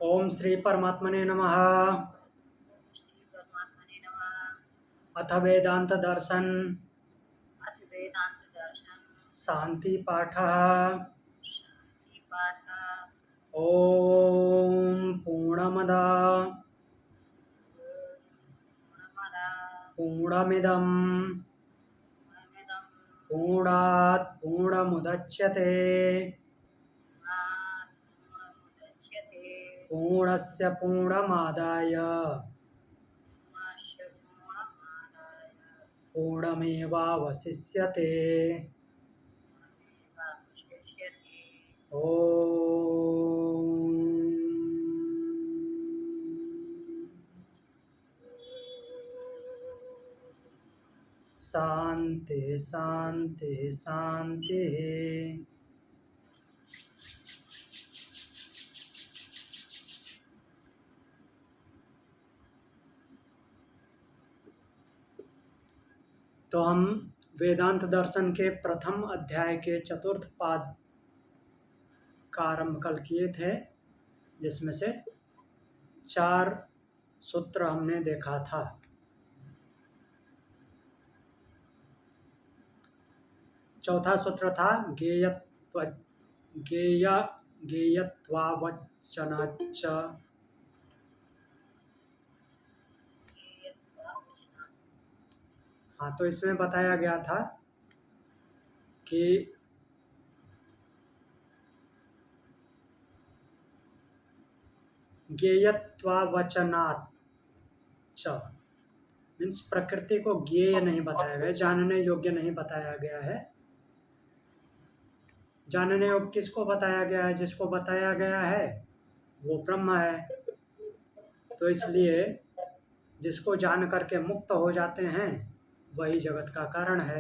ओम श्री परमात्मने नमः। श्री परमात्मने नमः। अथ वेदांत दर्शन अथ वेदांत दर्शन शांति पाठ। शांति पाठ। ओम पूर्णमद पूर्णमदा पूर्णमिदं पूर्णमिदं पूर्णात् पूर्णमुदच्यते पूर्णात् पूर्णमुदच्यते पूर्णस्य पूर्णमादाय पूर्णस्य पूर्णमादाय पूर्णमेवावशिष्यते। पूर्णमेवावशिष्यते। शांति शांति शांति। तो हम वेदांत दर्शन के प्रथम अध्याय के चतुर्थ पाद का आरंभ कल किए थे, जिसमें से 4 सूत्र हमने देखा था। चौथा सूत्र था गेयत्वावचनाच्च। हाँ, तो इसमें बताया गया था कि गेयत्वावचनात् मीन्स प्रकृति को ज्ञेय नहीं बताया गया, जानने योग्य नहीं बताया गया है। जानने योग्य किसको बताया गया है? जिसको बताया गया है वो ब्रह्म है। तो इसलिए जिसको जान करके मुक्त हो जाते हैं वही जगत का कारण है।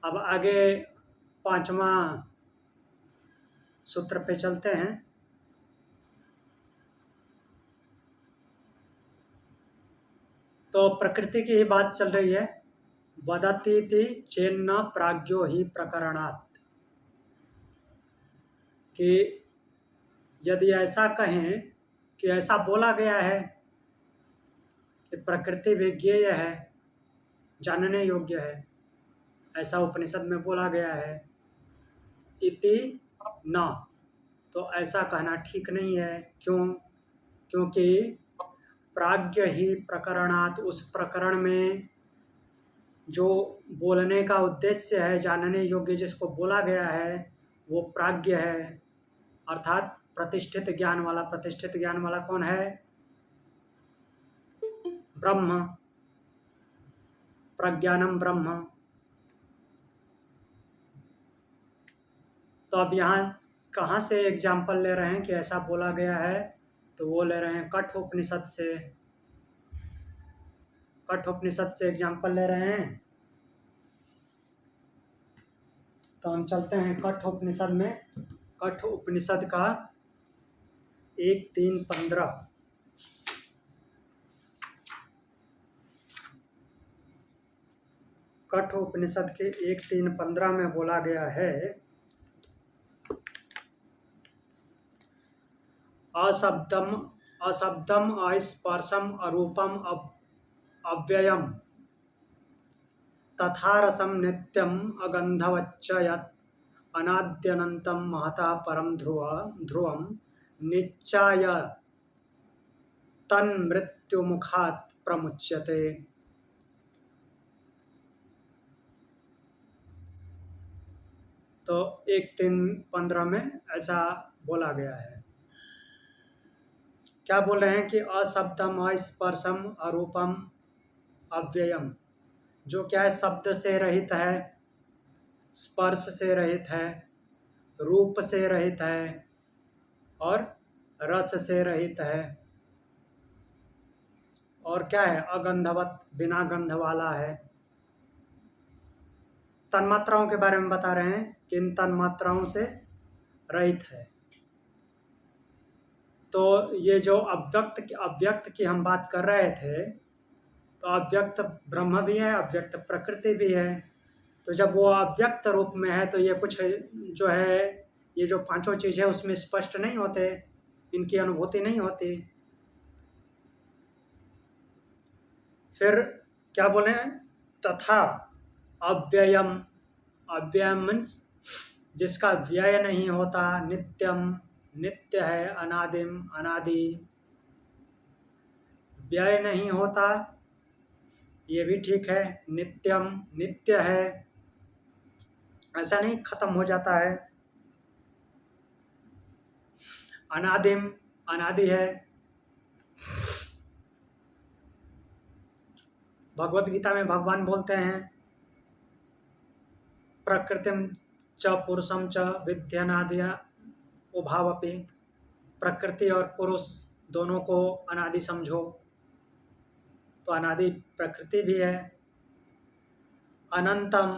अब आगे 5वां सूत्र पे चलते हैं। तो प्रकृति की ही बात चल रही है। वदतीति चेन्न प्राज्ञो ही प्रकरणात्, कि यदि ऐसा कहें कि ऐसा बोला गया है कि प्रकृति भी ज्ञेय है, जानने योग्य है, ऐसा उपनिषद में बोला गया है, इति न, तो ऐसा कहना ठीक नहीं है। क्यों? क्योंकि प्राज्ञ ही प्रकरणात्, उस प्रकरण में जो बोलने का उद्देश्य है, जानने योग्य जिसको बोला गया है वो प्राज्ञ है, अर्थात प्रतिष्ठित ज्ञान वाला। प्रतिष्ठित ज्ञान वाला कौन है? ब्रह्म। प्रज्ञानम ब्रह्म। तो अब यहाँ कहाँ से एग्जाम्पल ले रहे हैं कि ऐसा बोला गया है? तो वो ले रहे हैं कठोपनिषद से। कठोपनिषद से एग्जाम्पल ले रहे हैं। तो हम चलते हैं कठोपनिषद में। कठोपनिषद का 1:3-15। कठोपनिषद के 1:3-15 में बोला गया है, अशब्दम अशब्दम अस्पर्शम अरूपम अव्ययम तथा रसम नित्यम अगंधवच्च यत् अनाद्यनंतम महतः परम ध्रुवम निच्चाय तन्मृत्युमुखात् प्रमुच्यते। तो 1:3-15 में ऐसा बोला गया है। क्या बोल रहे हैं कि अशब्दम अस्पर्शम अरूपम अव्ययम, जो क्या है, शब्द से रहित है, स्पर्श से रहित है, रूप से रहित है और रस से रहित है, और क्या है, अगंधवत, बिना गंध वाला है। तन्मात्राओं के बारे में बता रहे हैं कि इन तन्मात्राओं से रहित है। तो ये जो अव्यक्त की हम बात कर रहे थे, तो अव्यक्त ब्रह्म भी है, अव्यक्त प्रकृति भी है। तो जब वो अव्यक्त रूप में है तो ये कुछ जो है ये जो पांचों चीज़ें उसमें स्पष्ट नहीं होते, इनकी अनुभूति नहीं होती। फिर क्या बोले, तथा अव्ययम, अव्ययम मीन्स जिसका व्यय नहीं होता, नित्यम नित्य है, अनादिम अनादि, व्यय नहीं होता ये भी ठीक है, नित्यम नित्य है, ऐसा नहीं खत्म हो जाता है, अनादिम अनादि है। भगवत गीता में भगवान बोलते हैं प्रकृतिम च पुरुषम च विद्यनादिया उभावपि, प्रकृति और पुरुष दोनों को अनादि समझो, तो अनादि प्रकृति भी है। अनंतम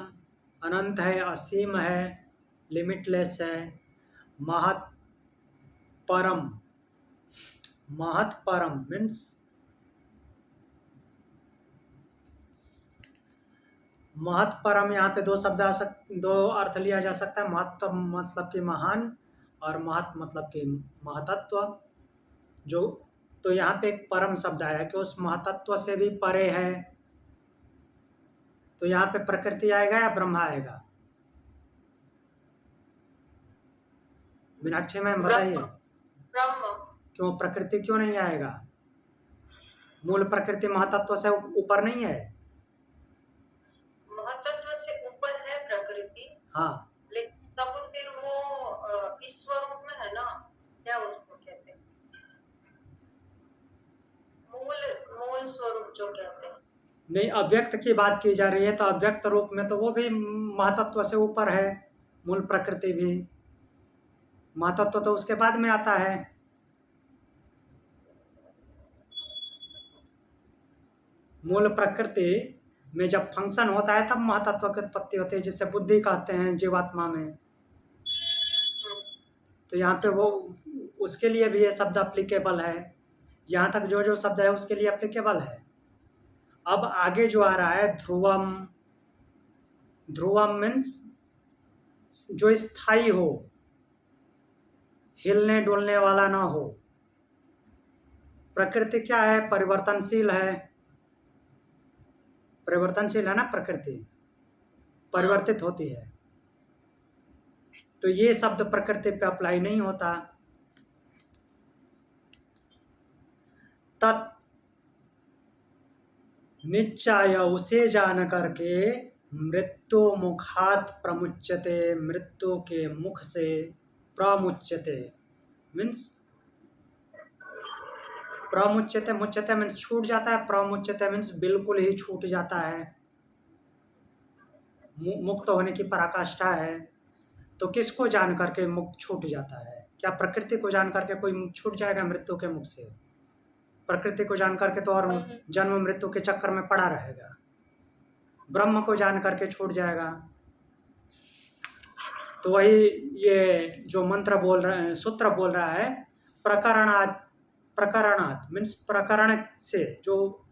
अनंत है, असीम है, लिमिटलेस है। महत परम, महत परम मीन्स महत परम, यहाँ पे दो अर्थ लिया जा सकता है। महत्व मतलब कि महान, और महत मतलब कि महतत्व। जो तो यहाँ पे एक परम शब्द आया कि उस महतत्व से भी परे है, तो यहाँ पे प्रकृति आएगा या ब्रह्मा आएगा? मीनाक्षी मैम बताइए, ब्रह्म। क्यों प्रकृति क्यों नहीं आएगा? मूल प्रकृति महतत्व से ऊपर नहीं है? महतत्व से ऊपर है प्रकृति, हाँ, लेकिन तब फिर वो ईश्वर रूप में है ना, क्या उसको कहते हैं, मूल मूल स्वरूप जो कहते हैं। नहीं, अव्यक्त की बात की जा रही है, तो अव्यक्त रूप में तो वो भी महतत्व से ऊपर है, मूल प्रकृति भी। महतत्व तो उसके बाद में आता है। मूल प्रकृति में जब फंक्शन होता है तब महतत्व की उत्पत्ति होती है, जिसे बुद्धि कहते हैं जीवात्मा में। तो यहाँ पे वो उसके लिए भी ये शब्द अप्लीकेबल है, यहाँ तक जो जो शब्द है उसके लिए अप्लीकेबल है। अब आगे जो आ रहा है ध्रुवम, ध्रुवम मीन्स जो स्थायी हो, हिलने डुलने वाला ना हो। प्रकृति क्या है? परिवर्तनशील है, परिवर्तनशील है ना प्रकृति, परिवर्तित होती है। तो ये शब्द प्रकृति पे अप्लाई नहीं होता। तत् निश्चय, उसे जान करके, मृत्यु मुखात प्रमुच्यते, मृत्यु के मुख से, प्रमुच्यते मीन्स प्रमुच्यते, मुच्यते मीन्स छूट जाता है, प्रमुच्यते मीन्स बिल्कुल ही छूट जाता है, मुक्त होने की पराकाष्ठा है। तो किसको जान करके मुक्त छूट जाता है? क्या प्रकृति को जान करके कोई छूट जाएगा मृत्यु के मुख से? प्रकृति को जान करके तो और जन्म मृत्यु के चक्कर में पड़ा रहेगा। ब्रह्म को जान करके छूट जाएगा। तो वही ये जो मंत्र बोल रहे हैं, सूत्र बोल रहा है, प्रकरणात्, प्रकरणात् मीन्स प्रकरण से, जो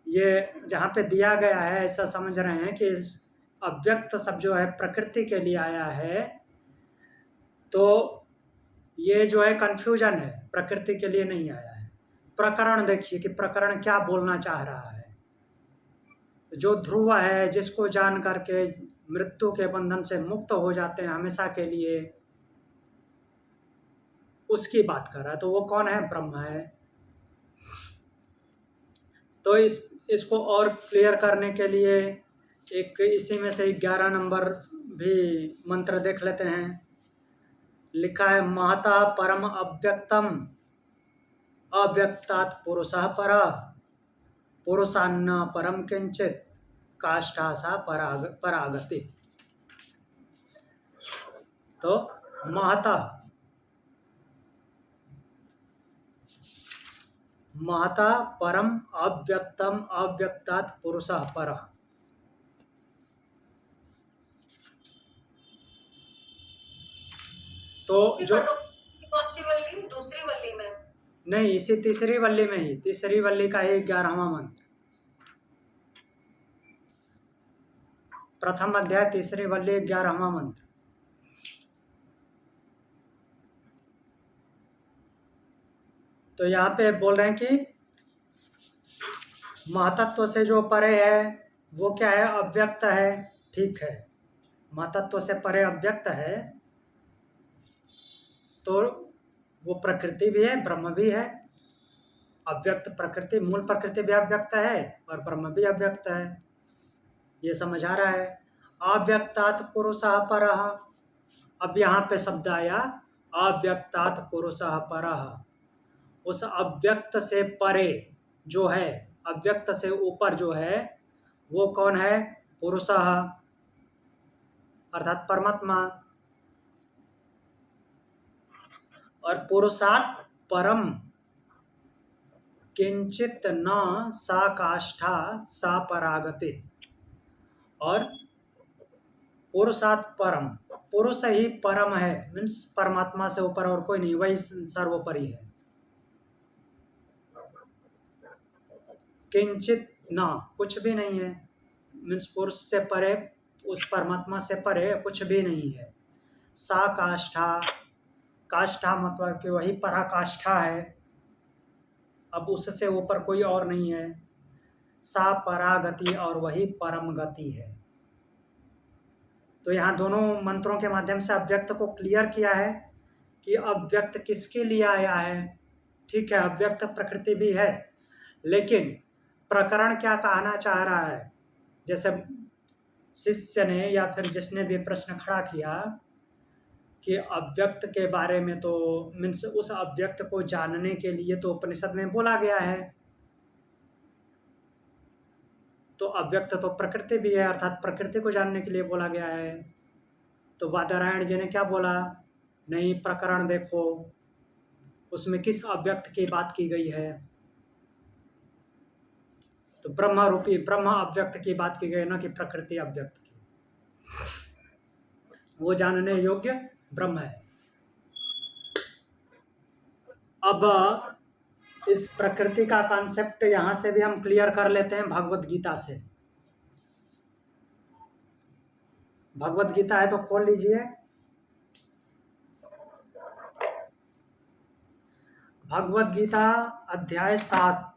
ये जहाँ पे दिया गया है ऐसा समझ रहे हैं कि अव्यक्त शब्द जो है प्रकृति के लिए आया है, तो ये जो है कंफ्यूजन है, प्रकृति के लिए नहीं आया है। प्रकरण देखिए कि प्रकरण क्या बोलना चाह रहा है। जो ध्रुव है, जिसको जान करके मृत्यु के बंधन से मुक्त हो जाते हैं हमेशा के लिए, उसकी बात कर रहा है। तो वो कौन है? ब्रह्म है। तो इसको और क्लियर करने के लिए एक इसी में से 11 नंबर भी मंत्र देख लेते हैं। लिखा है महता परम अव्यक्तम, अव्यक्तात् पुरुषः परः, पुरुषान्न परम किंचित, काष्ठा सा परागति। तो महता, महता परम अव्यक्तम, अव्यक्तात् पुरुषः परः। तो जो कौन सी वल्ली? दूसरी वल्ली में? नहीं, इसी तीसरी वल्ली में ही, तीसरी वल्ली का ही 11वां मंत्र, प्रथम अध्याय तीसरी वल्ली 11वां मंत्र। तो यहाँ पे बोल रहे हैं कि महतत्व से जो परे है वो क्या है, अव्यक्त है। ठीक है, महतत्व से परे अव्यक्त है, तो वो प्रकृति भी है, ब्रह्म भी है। अव्यक्त प्रकृति, मूल प्रकृति भी अव्यक्त है और ब्रह्म भी अव्यक्त है, ये समझ आ रहा है। अव्यक्तात् पुरुषः परः। अब यहाँ पे शब्द आया अव्यक्तात् पुरुषः परः। उस अव्यक्त से परे जो है, अव्यक्त से ऊपर जो है, वो कौन है? पुरुषः, अर्थात परमात्मा। और पुरुषात् परम किंचित न सा काष्ठा सा परागति। और पुरुषात् परम, पुरुष ही परम है, मीन्स परमात्मा से ऊपर और कोई नहीं, वही सर्वोपरि है। किंचित न, कुछ भी नहीं है, मीन्स पुरुष से परे, उस परमात्मा से परे कुछ भी नहीं है। सा काष्ठा, काष्ठा मतलब कि वही पराकाष्ठा है, अब उससे ऊपर कोई और नहीं है। सा परागति, और वही परम गति है। तो यहाँ दोनों मंत्रों के माध्यम से अव्यक्त को क्लियर किया है कि अव्यक्त किसके लिए आया है। ठीक है, अव्यक्त प्रकृति भी है, लेकिन प्रकरण क्या कहना चाह रहा है? जैसे शिष्य ने या फिर जिसने भी प्रश्न खड़ा किया कि अव्यक्त के बारे में, तो मीन्स उस अव्यक्त को जानने के लिए तो उपनिषद में बोला गया है, तो अव्यक्त तो प्रकृति भी है, अर्थात प्रकृति को जानने के लिए बोला गया है। तो बादरायण जी ने क्या बोला? नहीं, प्रकरण देखो उसमें किस अव्यक्त की बात की गई है। तो ब्रह्म रूपी ब्रह्म अव्यक्त की बात की गई, ना कि प्रकृति अव्यक्त की। वो जानने योग्य ब्रह्म है। अब इस प्रकृति का कॉन्सेप्ट यहाँ से भी हम क्लियर कर लेते हैं भगवत गीता से। भगवत गीता है तो खोल लीजिए। भगवत गीता अध्याय 7।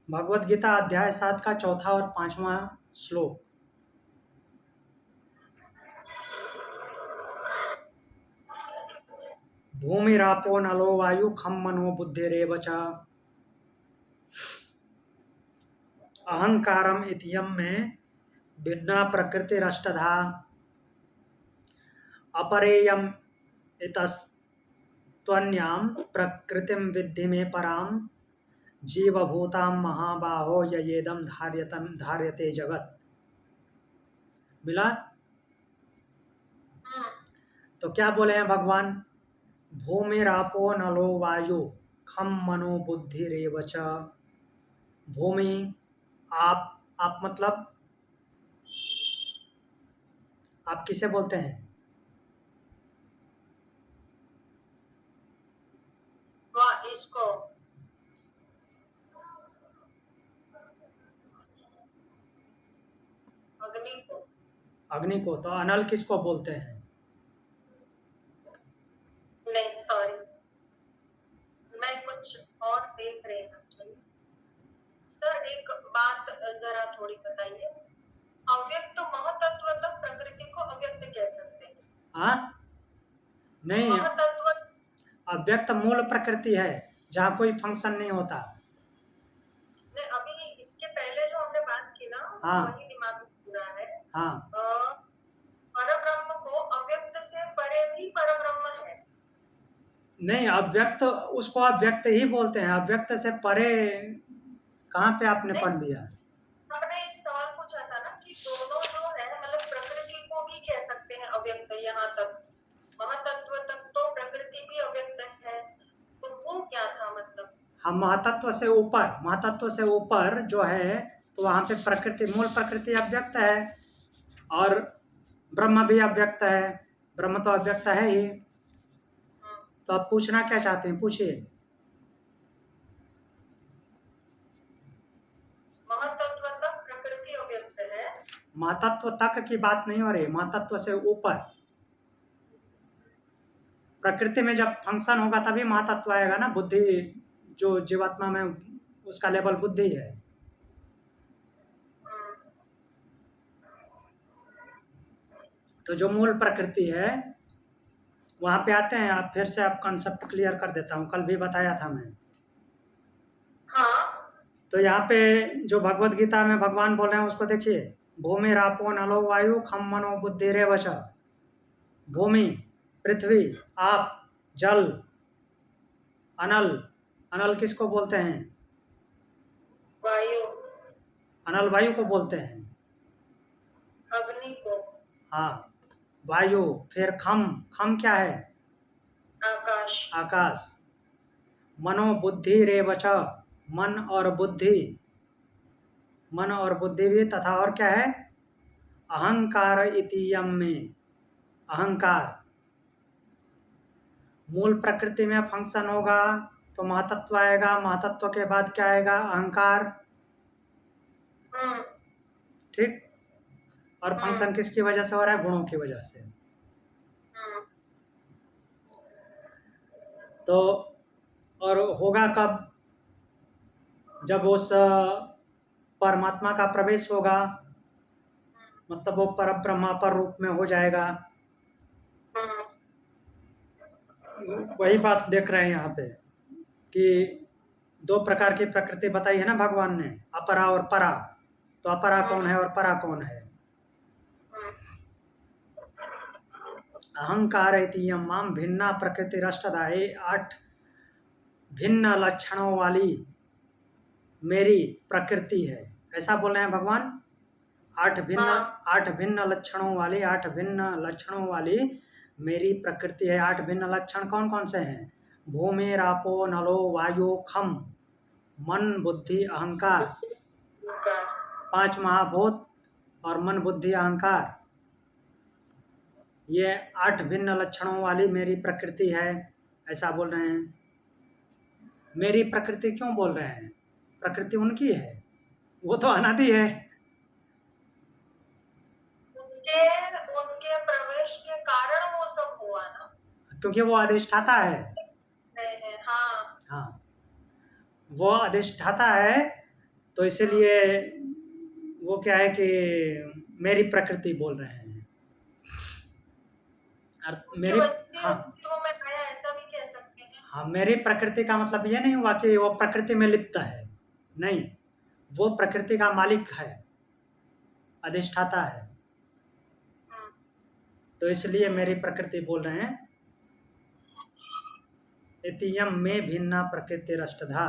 भगवत गीता अध्याय 7 का 4था और 5वां श्लोक। भूमिरापो नलो वायु खम मनो बुद्धिरेव च अहंकारम इत्ययम में भिन्ना प्रकृतिरष्टधा अपरेयम इतस्त्वन्याम प्रकृतिम विद्धि में पराम जीवभूताम महाबाहो ययेदम धार्यते जगत। मिला? तो क्या बोले हैं भगवान? भूमिरापो नलो वायु खम मनो बुद्धिरेव च। भूमि, आप मतलब आप किसे बोलते हैं? इसको अग्नि को। अग्नि को। तो अनल किसको बोलते हैं? नहीं, सॉरी, मैं कुछ और देख रही हूँ एक्चुअली। सर एक बात जरा थोड़ी बताइए, अव्यक्त महतत्व तक प्रकृति को अव्यक्त कह सकते हैं? हाँ, नहीं, महतत्व अव्यक्त मूल प्रकृति है जहाँ कोई फंक्शन नहीं होता। ने अभी इसके पहले जो हमने बात की ना, हाँ। वही दिमाग में पूरा है। हाँ, परब्रह्म को अव्यक्त से परे भी परब्रह्म है। नहीं, अव्यक्त उसको अव्यक्त ही बोलते हैं, अव्यक्त से परे कहाँ पे आपने नहीं, पढ़ लिया? हमने एक सवाल पूछा था ना कि दोनों जो है, मतलब प्रकृति को भी कह सकते हैं अव्यक्त, यहाँ तक महतत्व तक तो प्रकृति भी अव्यक्त है, तो वो क्या था मतलब? हम महतत्व से ऊपर, महतत्व से ऊपर जो है, तो वहाँ पे प्रकृति, मूल प्रकृति अव्यक्त है, और ब्रह्म भी अव्यक्त है। ब्रह्म तो अव्यक्त है ही। तो आप पूछना क्या चाहते हैं, पूछिए। महतत्व तक प्रकृति अव्यक्त है, महातत्व तक की बात नहीं हो रही, महातत्व से ऊपर। प्रकृति में जब फंक्शन होगा तभी महातत्व आएगा ना। बुद्धि जो जीवात्मा में, उसका लेवल बुद्धि है। तो जो मूल प्रकृति है वहाँ पे आते हैं। आप फिर से आप कॉन्सेप्ट क्लियर कर देता हूँ, कल भी बताया था मैं। हाँ। तो यहाँ पे जो भगवत गीता में भगवान बोल रहे हैं उसको देखिए। भूमि रापो नलो वायु खम मनो बुद्धि रे वश। भूमि, पृथ्वी, आप, जल, अनल। अनल किसको बोलते हैं? वायु। अनल वायु को बोलते हैं। अग्नि को। हाँ, वायु। फिर खम, खम क्या है? आकाश। आकाश। मनो बुद्धि रे वच, मन और बुद्धि। मन और बुद्धि भी, तथा और क्या है? अहंकार इति यम में, अहंकार। मूल प्रकृति में फंक्शन होगा तो महातत्व आएगा, महातत्व के बाद क्या आएगा? अहंकार। ठीक। और फंक्शन किसकी वजह से हो रहा है? गुणों की वजह से। तो और होगा कब? जब उस परमात्मा का प्रवेश होगा, मतलब वो परम ब्रह्मा पर रूप में हो जाएगा। वही बात देख रहे हैं यहाँ पे कि दो प्रकार की प्रकृति बताई है ना भगवान ने, अपरा और परा। तो अपरा कौन है और परा कौन है? अहंकार इति यम माम भिन्ना प्रकृति रष्टधा। ये 8 भिन्न लक्षणों वाली मेरी प्रकृति है, ऐसा बोल रहे हैं भगवान। 8 भिन्न लक्षणों वाली, 8 भिन्न लक्षणों वाली मेरी प्रकृति है। 8 भिन्न लक्षण कौन कौन से हैं? भूमि रापो नलो वायु खम मन बुद्धि अहंकार। 5 महाभूत और मन बुद्धि अहंकार, ये 8 भिन्न लक्षणों वाली मेरी प्रकृति है, ऐसा बोल रहे हैं। मेरी प्रकृति क्यों बोल रहे हैं? प्रकृति उनकी है, वो तो अनादि है। उनके प्रवेश के कारण वो सब हुआ ना, क्योंकि वो अधिष्ठाता है। हाँ। हाँ, वो अधिष्ठाता है, तो इसलिए वो क्या है कि मेरी प्रकृति बोल रहे हैं। और मेरी, हाँ ऐसा भी कह सकते हैं। हाँ, मेरी प्रकृति का मतलब ये नहीं हुआ कि वो प्रकृति में लिप्त है, नहीं, वो प्रकृति का मालिक है, अधिष्ठाता है। तो इसलिए मेरी प्रकृति बोल रहे हैं। इतियम में भिन्ना प्रकृति रष्टधा।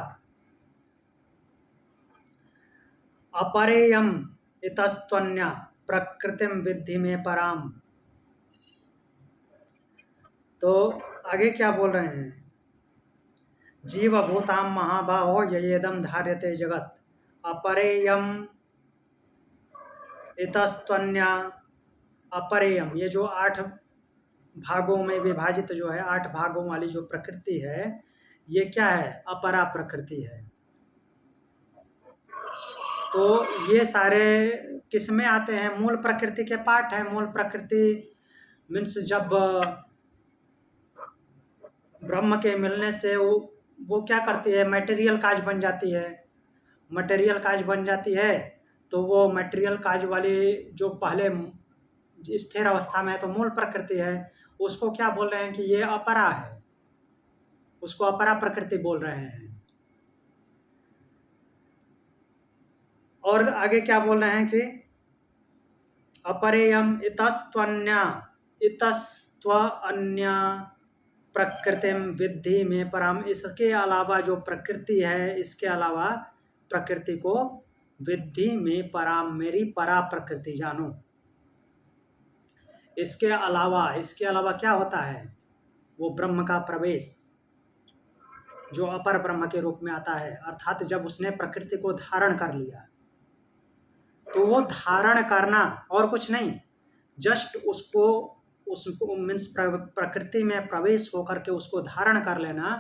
अपरेयम इतस्त्वन्या प्रकृतिम विद्धि में पराम। तो आगे क्या बोल रहे हैं? जीवभूताम महाबाहो ययेदम धार्यते जगत अपरेयम इतस्त्वन्या। अपरेयम, ये जो 8 भागों में विभाजित जो है, 8 भागों वाली जो प्रकृति है, ये क्या है? अपरा प्रकृति है। तो ये सारे किस में आते हैं? मूल प्रकृति के पार्ट है। मूल प्रकृति मीन्स जब ब्रह्म के मिलने से वो क्या करती है? मटेरियल काज बन जाती है। मटेरियल काज बन जाती है तो वो मटेरियल काज वाली जो पहले स्थिर अवस्था में है तो मूल प्रकृति है, उसको क्या बोल रहे हैं कि ये अपरा है, उसको अपरा प्रकृति बोल रहे हैं। और आगे क्या बोल रहे हैं कि अपरेयम इतस्त्वन्या, इतस्त्वन्या प्रकृतिम विद्धि में पराम। इसके अलावा जो प्रकृति है, इसके अलावा प्रकृति को विद्धि में पराम, मेरी परा प्रकृति जानो। इसके अलावा क्या होता है? वो ब्रह्म का प्रवेश, जो अपर ब्रह्म के रूप में आता है। अर्थात जब उसने प्रकृति को धारण कर लिया, तो वो धारण करना और कुछ नहीं, जस्ट उसको मीन्स प्रकृति में प्रवेश होकर के उसको धारण कर लेना,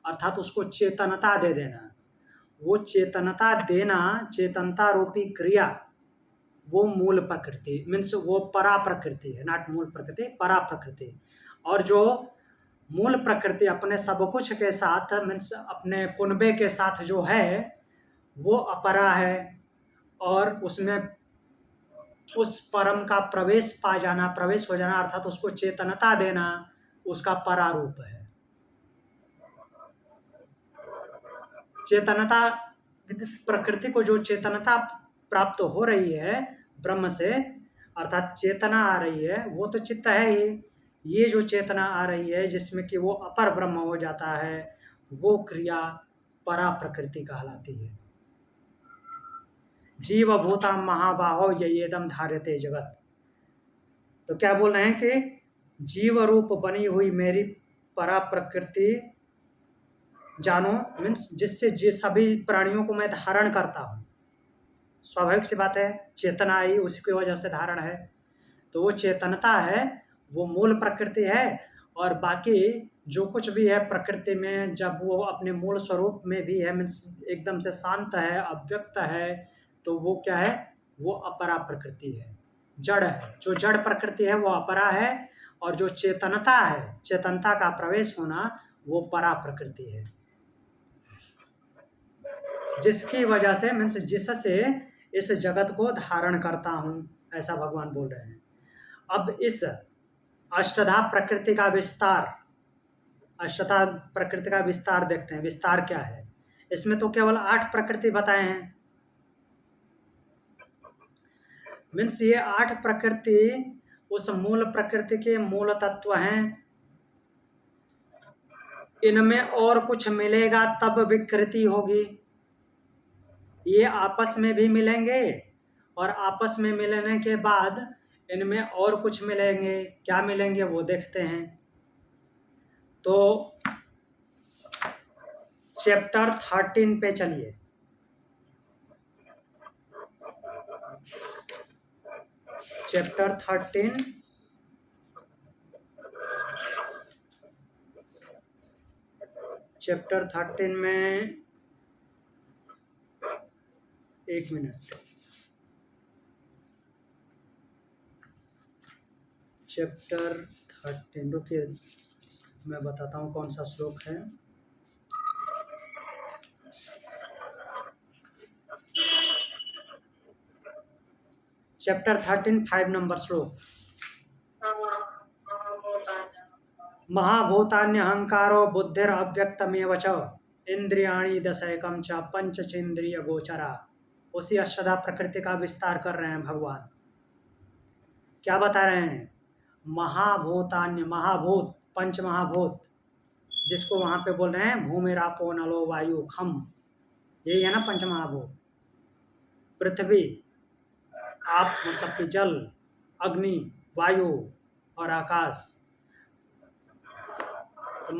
अर्थात उसको चेतनता दे देना। वो चेतनता देना, चेतनता रूपी क्रिया, वो मूल प्रकृति मीन्स वो परा प्रकृति है, नॉट मूल प्रकृति, परा प्रकृति। और जो मूल प्रकृति अपने सब कुछ के साथ मीन्स अपने कुनबे के साथ जो है वो अपरा है, और उसमें उस परम का प्रवेश पा जाना, प्रवेश हो जाना अर्थात उसको चेतनता देना उसका परारूप है। चेतनता प्रकृति को जो चेतनता प्राप्त हो रही है ब्रह्म से अर्थात चेतना आ रही है वो तो चित्त है ही। ये जो चेतना आ रही है जिसमें कि वो अपर ब्रह्म हो जाता है वो क्रिया परा प्रकृति कहलाती है। जीव भूता महाबाहो येदम धार्यते जगत। तो क्या बोल रहे हैं कि जीव रूप बनी हुई मेरी परा प्रकृति जानो मीन्स जिससे सभी प्राणियों को मैं धारण करता हूँ। स्वाभाविक सी बात है, चेतना आई उसी की वजह से धारण है। तो वो चेतनता है, वो मूल प्रकृति है, और बाकी जो कुछ भी है प्रकृति में जब वो अपने मूल स्वरूप में भी है मीन्स एकदम से शांत है, अव्यक्त है, तो वो क्या है, वो अपरा प्रकृति है, जड़ है। जो जड़ प्रकृति है वो अपरा है, और जो चेतनता है, चेतनता का प्रवेश होना, वो परा प्रकृति है, जिसकी वजह से मीन्स जिससे इस जगत को धारण करता हूँ, ऐसा भगवान बोल रहे हैं। अब इस अष्टधा प्रकृति का विस्तार, अष्टधा प्रकृति का विस्तार देखते हैं। विस्तार क्या है? इसमें तो केवल 8 प्रकृति बताए हैं। मीन्स ये 8 प्रकृति उस मूल प्रकृति के मूल तत्व हैं। इनमें और कुछ मिलेगा तब विकृति होगी। ये आपस में भी मिलेंगे, और आपस में मिलने के बाद इनमें और कुछ मिलेंगे। क्या मिलेंगे वो देखते हैं। तो चैप्टर 13 पे चलिए। चैप्टर 13 चैप्टर 13 में एक मिनट, चैप्टर 13 रुकिए मैं बताता हूँ कौन सा श्लोक है। चैप्टर 13 5 नंबर श्लोक। महाभूतान्यहंकारो बुद्धिर अव्यक्तमेव च इंद्रियाणि दशैकम च पंचचेंद्रिय गोचरा। उसी अष्टधा प्रकृति का विस्तार कर रहे हैं भगवान। क्या बता रहे हैं? महाभूतान्य, महाभूत, पंच महाभूत, जिसको वहां पे बोल रहे हैं भूमि रापो नलो वायु खम, यही है ना पंच महाभूत। पृथ्वी, आप मतलब कि जल, अग्नि, वायु और आकाश। तो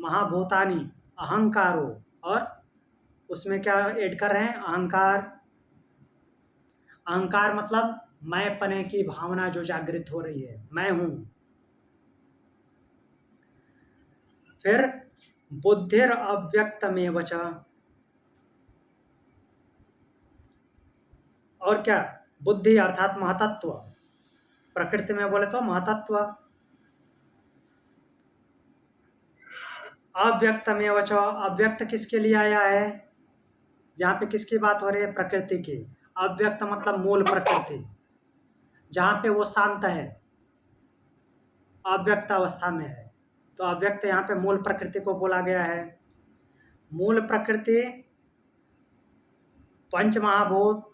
महाभूतानी अहंकारो, और उसमें क्या ऐड कर रहे हैं? अहंकार। अहंकार मतलब मैं पने की भावना जो जागृत हो रही है, मैं हूं। फिर बुद्धिर अव्यक्तमेव च, और क्या? बुद्धि अर्थात महतत्व। प्रकृति में बोले तो महतत्व। अव्यक्तमेव च, अव्यक्त किसके लिए आया है? यहाँ पे किसकी बात हो रही है? प्रकृति की। अव्यक्त मतलब मूल प्रकृति, जहाँ पे वो शांत है, अव्यक्त अवस्था में है। तो अव्यक्त यहाँ पे मूल प्रकृति को बोला गया है। मूल प्रकृति, पंच महाभूत,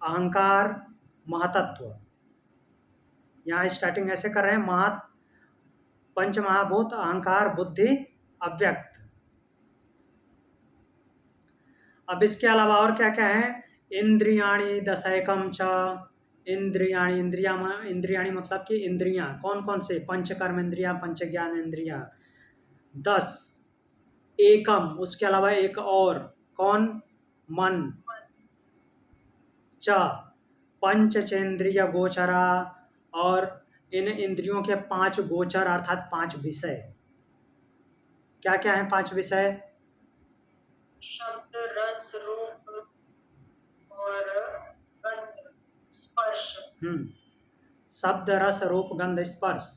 अहंकार, महतत्व। यहाँ स्टार्टिंग ऐसे कर रहे हैं, पंच महाभूत, अहंकार, बुद्धि, अव्यक्त। अब इसके अलावा और क्या क्या है? इंद्रियाणि दशैकम च, इंद्रियाणि, इंद्रियाणि मतलब कि इंद्रियां। कौन कौन से? पंच कर्म इंद्रियां, पंच ज्ञान इंद्रियां 10। एकम, उसके अलावा एक और, कौन? मन। च पंचचेंद्रिय गोचरा, और इन इंद्रियों के 5 गोचर अर्थात 5 विषय। क्या क्या है 5 विषय? शब्द, रस, रूप और गंध, शब्द, रस, रूप, गंध, स्पर्श,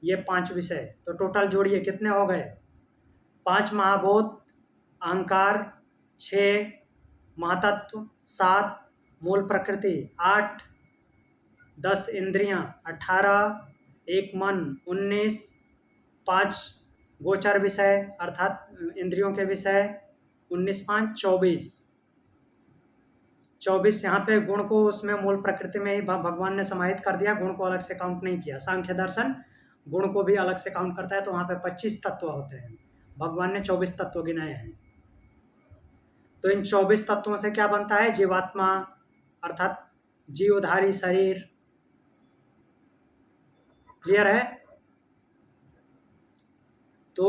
ये 5 विषय। तो टोटल जोड़िए कितने हो गए? 5 महाभूत, अहंकार 6, महातत्व 7, मूल प्रकृति 8, 10 इंद्रियां 18, 1 मन 19, 5 गोचर विषय अर्थात इंद्रियों के विषय 19, 5 24। 24 यहाँ पे गुण को उसमें मूल प्रकृति में ही भगवान ने समाहित कर दिया, गुण को अलग से काउंट नहीं किया। सांख्य दर्शन गुण को भी अलग से काउंट करता है, तो वहाँ पे 25 तत्व होते हैं, भगवान ने 24 तत्व गिनाए हैं। तो इन 24 तत्वों से क्या बनता है? जीवात्मा अर्थात जीवधारी शरीर। क्लियर है? तो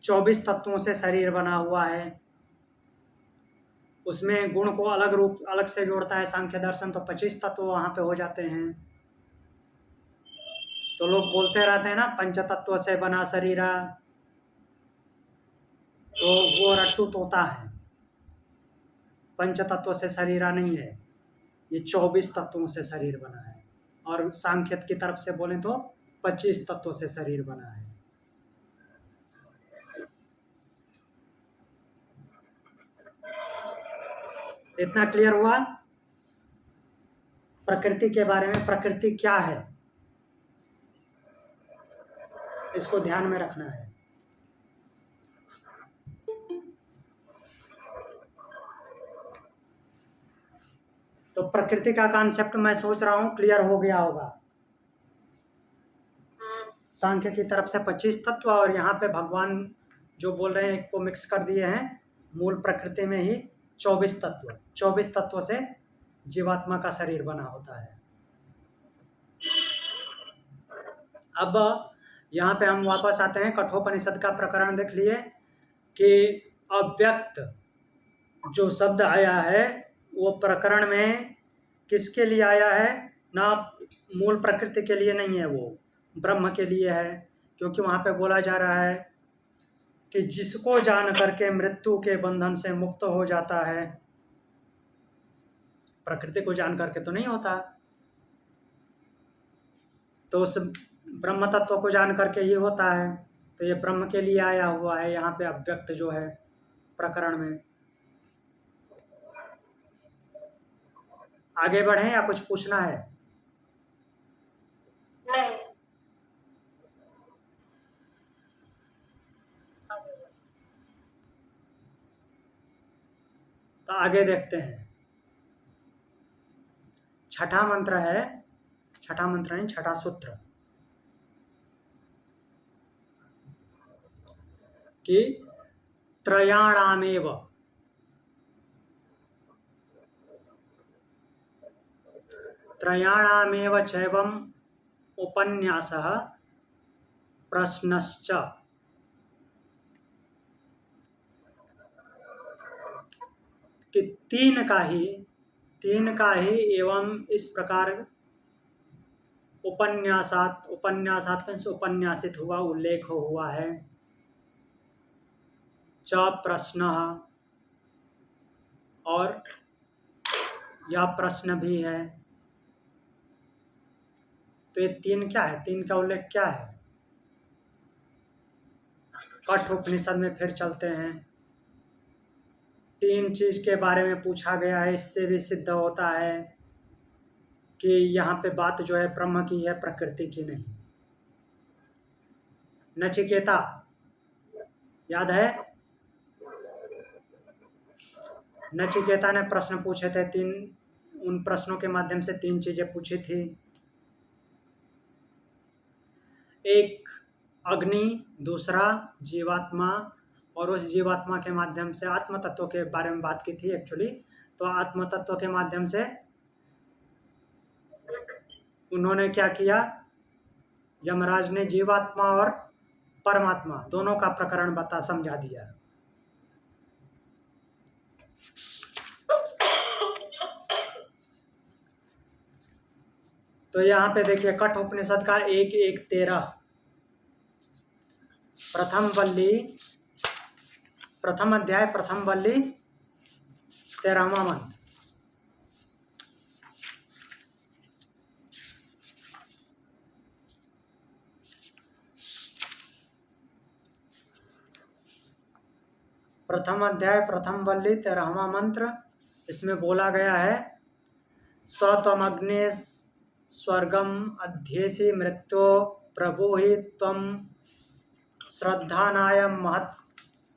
24 तत्वों से शरीर बना हुआ है, उसमें गुण को अलग से जोड़ता है सांख्य दर्शन, तो 25 तत्व वहाँ पे हो जाते हैं। तो लोग बोलते रहते हैं ना, पंचतत्व से बना शरीरा, तो वो रट्टू तोता है। पंचतत्व से शरीरा नहीं है, ये 24 तत्वों से शरीर बना है। और सांख्य की तरफ से बोलें तो 25 तत्वों से शरीर बना है। इतना क्लियर हुआ प्रकृति के बारे में? प्रकृति क्या है, इसको ध्यान में रखना है। तो प्रकृति का कॉन्सेप्ट मैं सोच रहा हूं क्लियर हो गया होगा। सांख्य की तरफ से 25 तत्व और यहाँ पे भगवान जो बोल रहे हैं एक को मिक्स कर दिए हैं, मूल प्रकृति में ही 24 तत्व। 24 तत्व से जीवात्मा का शरीर बना होता है। अब यहाँ पे हम वापस आते हैं, कठोपनिषद का प्रकरण देख लिए कि अव्यक्त जो शब्द आया है वो प्रकरण में किसके लिए आया है? ना मूल प्रकृति के लिए नहीं है, वो ब्रह्म के लिए है। क्योंकि वहाँ पे बोला जा रहा है कि जिसको जान करके मृत्यु के बंधन से मुक्त हो जाता है, प्रकृति को जान करके तो नहीं होता, तो उस ब्रह्म तत्व को जान करके ही होता है। तो ये ब्रह्म के लिए आया हुआ है यहाँ पे अव्यक्त जो है प्रकरण में। आगे बढ़े या कुछ पूछना है? नहीं। तो आगे देखते हैं। छठा मंत्र है, छठा मंत्र नहीं, छठा सूत्र, कि त्रयाणामेव त्रयाणामेव चैवम् उपन्यासः प्रश्नश्च। कि तीन का ही एवं इस प्रकार उपन्यासात में से उपन्यासित हुआ, उल्लेख हुआ है। च प्रश्न, और यह प्रश्न भी है। तो ये तीन क्या है? तीन का उल्लेख क्या है? कठोपनिषद में फिर चलते हैं। तीन चीज के बारे में पूछा गया है, इससे भी सिद्ध होता है कि यहाँ पे बात जो है ब्रह्म की है, प्रकृति की नहीं। नचिकेता याद है? नचिकेता ने प्रश्न पूछे थे तीन, उन प्रश्नों के माध्यम से तीन चीजें पूछी थी। एक अग्नि, दूसरा जीवात्मा, और उस जीवात्मा के माध्यम से आत्म तत्व के बारे में बात की थी एक्चुअली। तो आत्म तत्व के माध्यम से उन्होंने क्या किया? यमराज ने जीवात्मा और परमात्मा दोनों का प्रकरण समझा दिया। तो यहाँ पे देखिए कठोपनिषद का 1:1:13 प्रथम वल्ली, प्रथम अध्याय, प्रथम वल्ली, 13वां मंत्र। प्रथम अध्याय प्रथम वल्ली 13वां मंत्र। इसमें बोला गया है स त्वमग्ने स्वर्गम अध्येसि मृत्यो प्रभुहि त्वं श्रद्धानाय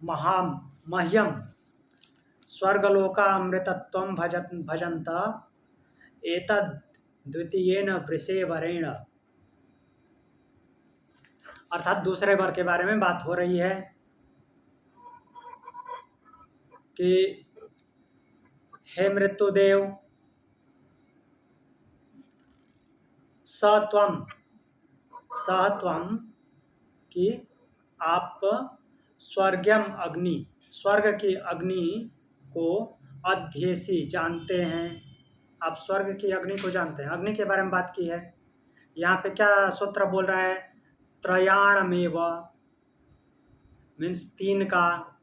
मह्यम स्वर्गलोकामृतत्वं भजन्त एतद् द्वितीयेन वृषेवरेण। अर्थात दूसरे वर के बारे में बात हो रही है कि हे मृत्युदेव, सत्वम कि आप स्वर्ग की अग्नि को अध्येसी जानते हैं। आप स्वर्ग की अग्नि को जानते हैं। अग्नि के बारे में बात की है। यहाँ पे क्या सूत्र बोल रहा है? त्रयाणमेव मीन्स तीन का,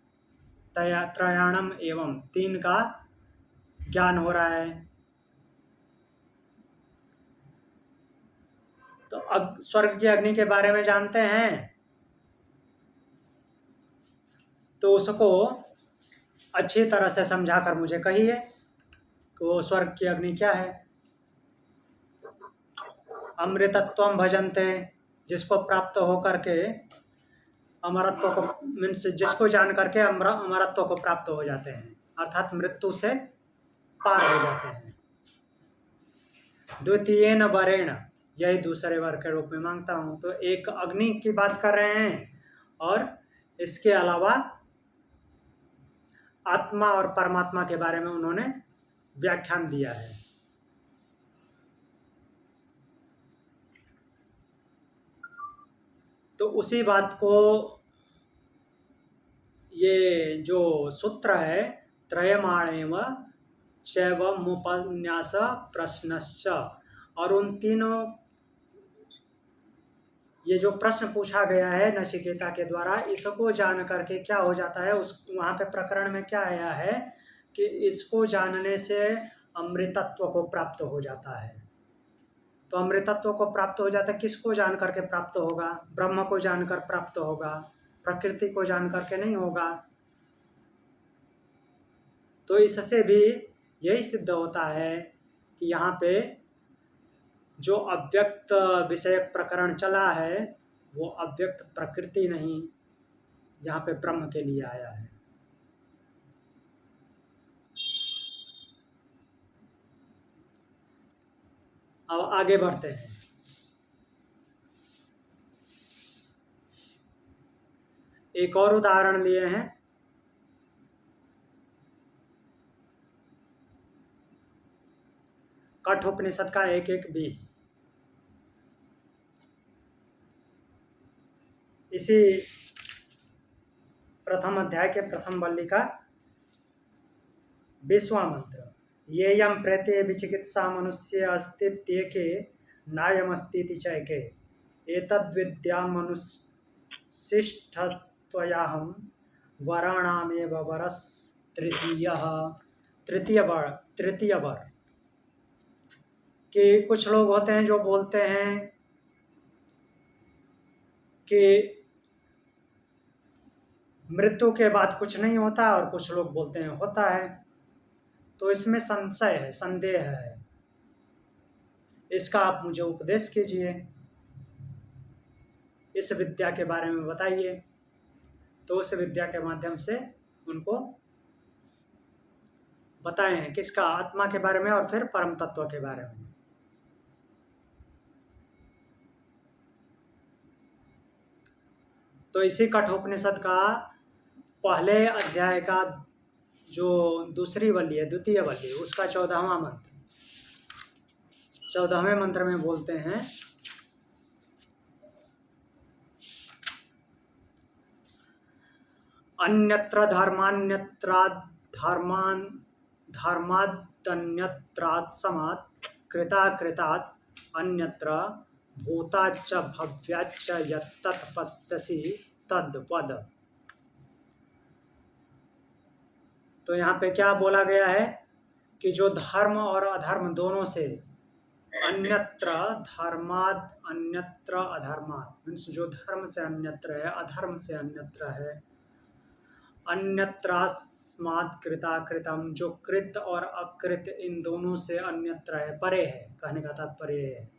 त्रयाणम एवं तीन का ज्ञान हो रहा है। तो स्वर्ग की अग्नि के बारे में जानते हैं तो उसको अच्छी तरह से समझाकर मुझे कहिए कि वो स्वर्ग की अग्नि क्या है। अमृतत्वम भजन्ते, जिसको प्राप्त होकर के अमरत्व को मीन्स जिसको जान करके अमरत्व को प्राप्त हो जाते हैं, अर्थात मृत्यु से पार हो जाते हैं। द्वितीयेन वरेण, यही दूसरे वर के रूप में मांगता हूँ। तो एक अग्नि की बात कर रहे हैं और इसके अलावा आत्मा और परमात्मा के बारे में उन्होंने व्याख्यान दिया है। तो उसी बात को ये जो सूत्र है त्रयमाणेव चैवमुपन्यास प्रश्नश्च, और उन तीनों ये जो प्रश्न पूछा गया है नचिकेता के द्वारा, इसको जान करके क्या हो जाता है, उस वहाँ पे प्रकरण में क्या आया है कि इसको जानने से अमृतत्व को प्राप्त हो जाता है। तो अमृतत्व को प्राप्त हो जाता है, किसको जान करके प्राप्त होगा? ब्रह्म को जानकर प्राप्त होगा, प्रकृति को जान करके नहीं होगा। तो इससे भी यही सिद्ध होता है कि यहाँ पे जो अव्यक्त विषयक प्रकरण चला है वो अव्यक्त प्रकृति नहीं, यहाँ पे ब्रह्म के लिए आया है। अब आगे बढ़ते हैं। एक और उदाहरण लिए हैं। कठोपनिषद का 1:1-20। इसी प्रथम अध्याय के प्रथम वल्ली का 20वां मंत्र। येयं प्रेते विचिकित्सा मनुष्य अस्तित्वेके नायमस्तीति चैके एतद्विद्यामनुशिष्टस्त्वयाहं वराणामेव वरस् तृतीय वर। कि कुछ लोग होते हैं जो बोलते हैं कि मृत्यु के बाद कुछ नहीं होता, और कुछ लोग बोलते हैं होता है। तो इसमें संशय है, संदेह है। इसका आप मुझे उपदेश कीजिए, इस विद्या के बारे में बताइए। तो उस विद्या के माध्यम से उनको बताए हैं किसका? आत्मा के बारे में और फिर परम तत्व के बारे में। तो इसी कठोपनिषद का पहले अध्याय का जो दूसरी वल्ली है, द्वितीय वल्ली, उसका 14वां मंत्र, 14वें मंत्र में बोलते हैं अन्यत्र धर्मादन्यत्रात् समात् कृतात् अन्यत्र भूताच्च भव्याच्च यत्तत् पश्यसि तद्वद। तो यहाँ पे क्या बोला गया है कि जो धर्म और अधर्म दोनों से, अन्यत्र धर्माद अन्यत्र अधर्माद मीन्स जो धर्म से अन्यत्र है, अधर्म से अन्यत्र है, अन्यत्रास्मात् कृताकृतम, जो कृत और अकृत इन दोनों से अन्यत्र है, परे है, कहने का तात्पर्य है।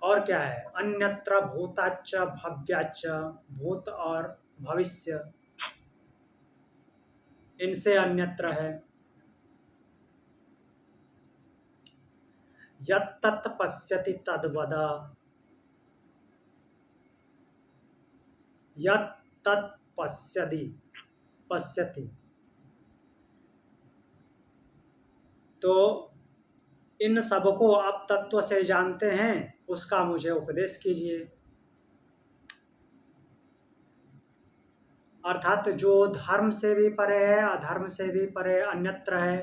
और क्या है? अन्यत्र भूताच्च भव्याच्च, भूत और भविष्य इनसे अन्यत्र है। यत्तत् पश्यति तद्वद, यत्तत् पश्यति, तो इन सबको आप तत्व से जानते हैं, उसका मुझे उपदेश कीजिए। अर्थात जो धर्म से भी परे है, अधर्म से भी परे, अन्यत्र है,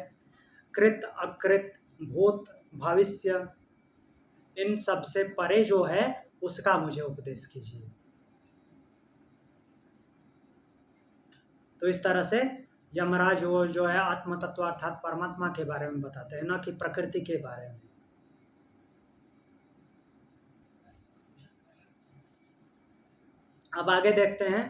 कृत अकृत, भूत भविष्य, इन सब से परे जो है उसका मुझे उपदेश कीजिए। तो इस तरह से यमराज वो जो है आत्म तत्व अर्थात परमात्मा के बारे में बताते हैं, न कि प्रकृति के बारे में। अब आगे देखते हैं।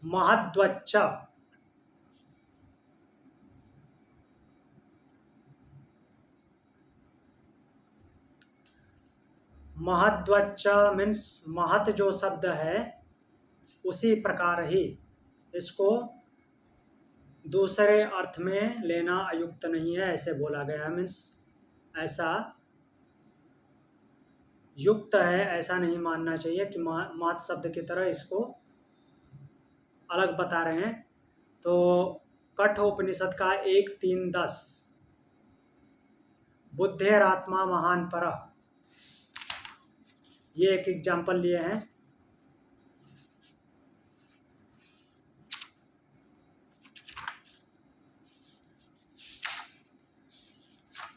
महद्वच्च, महद्वच्च मीन्स महत जो शब्द है उसी प्रकार ही इसको दूसरे अर्थ में लेना अयुक्त नहीं है, ऐसे बोला गया। मीन्स ऐसा युक्त है, ऐसा नहीं मानना चाहिए कि मात शब्द की तरह इसको अलग बता रहे हैं। तो कठोपनिषद का 1:3-10, बुद्धेरात्मा महान परः, ये एक एग्जाम्पल लिए हैं।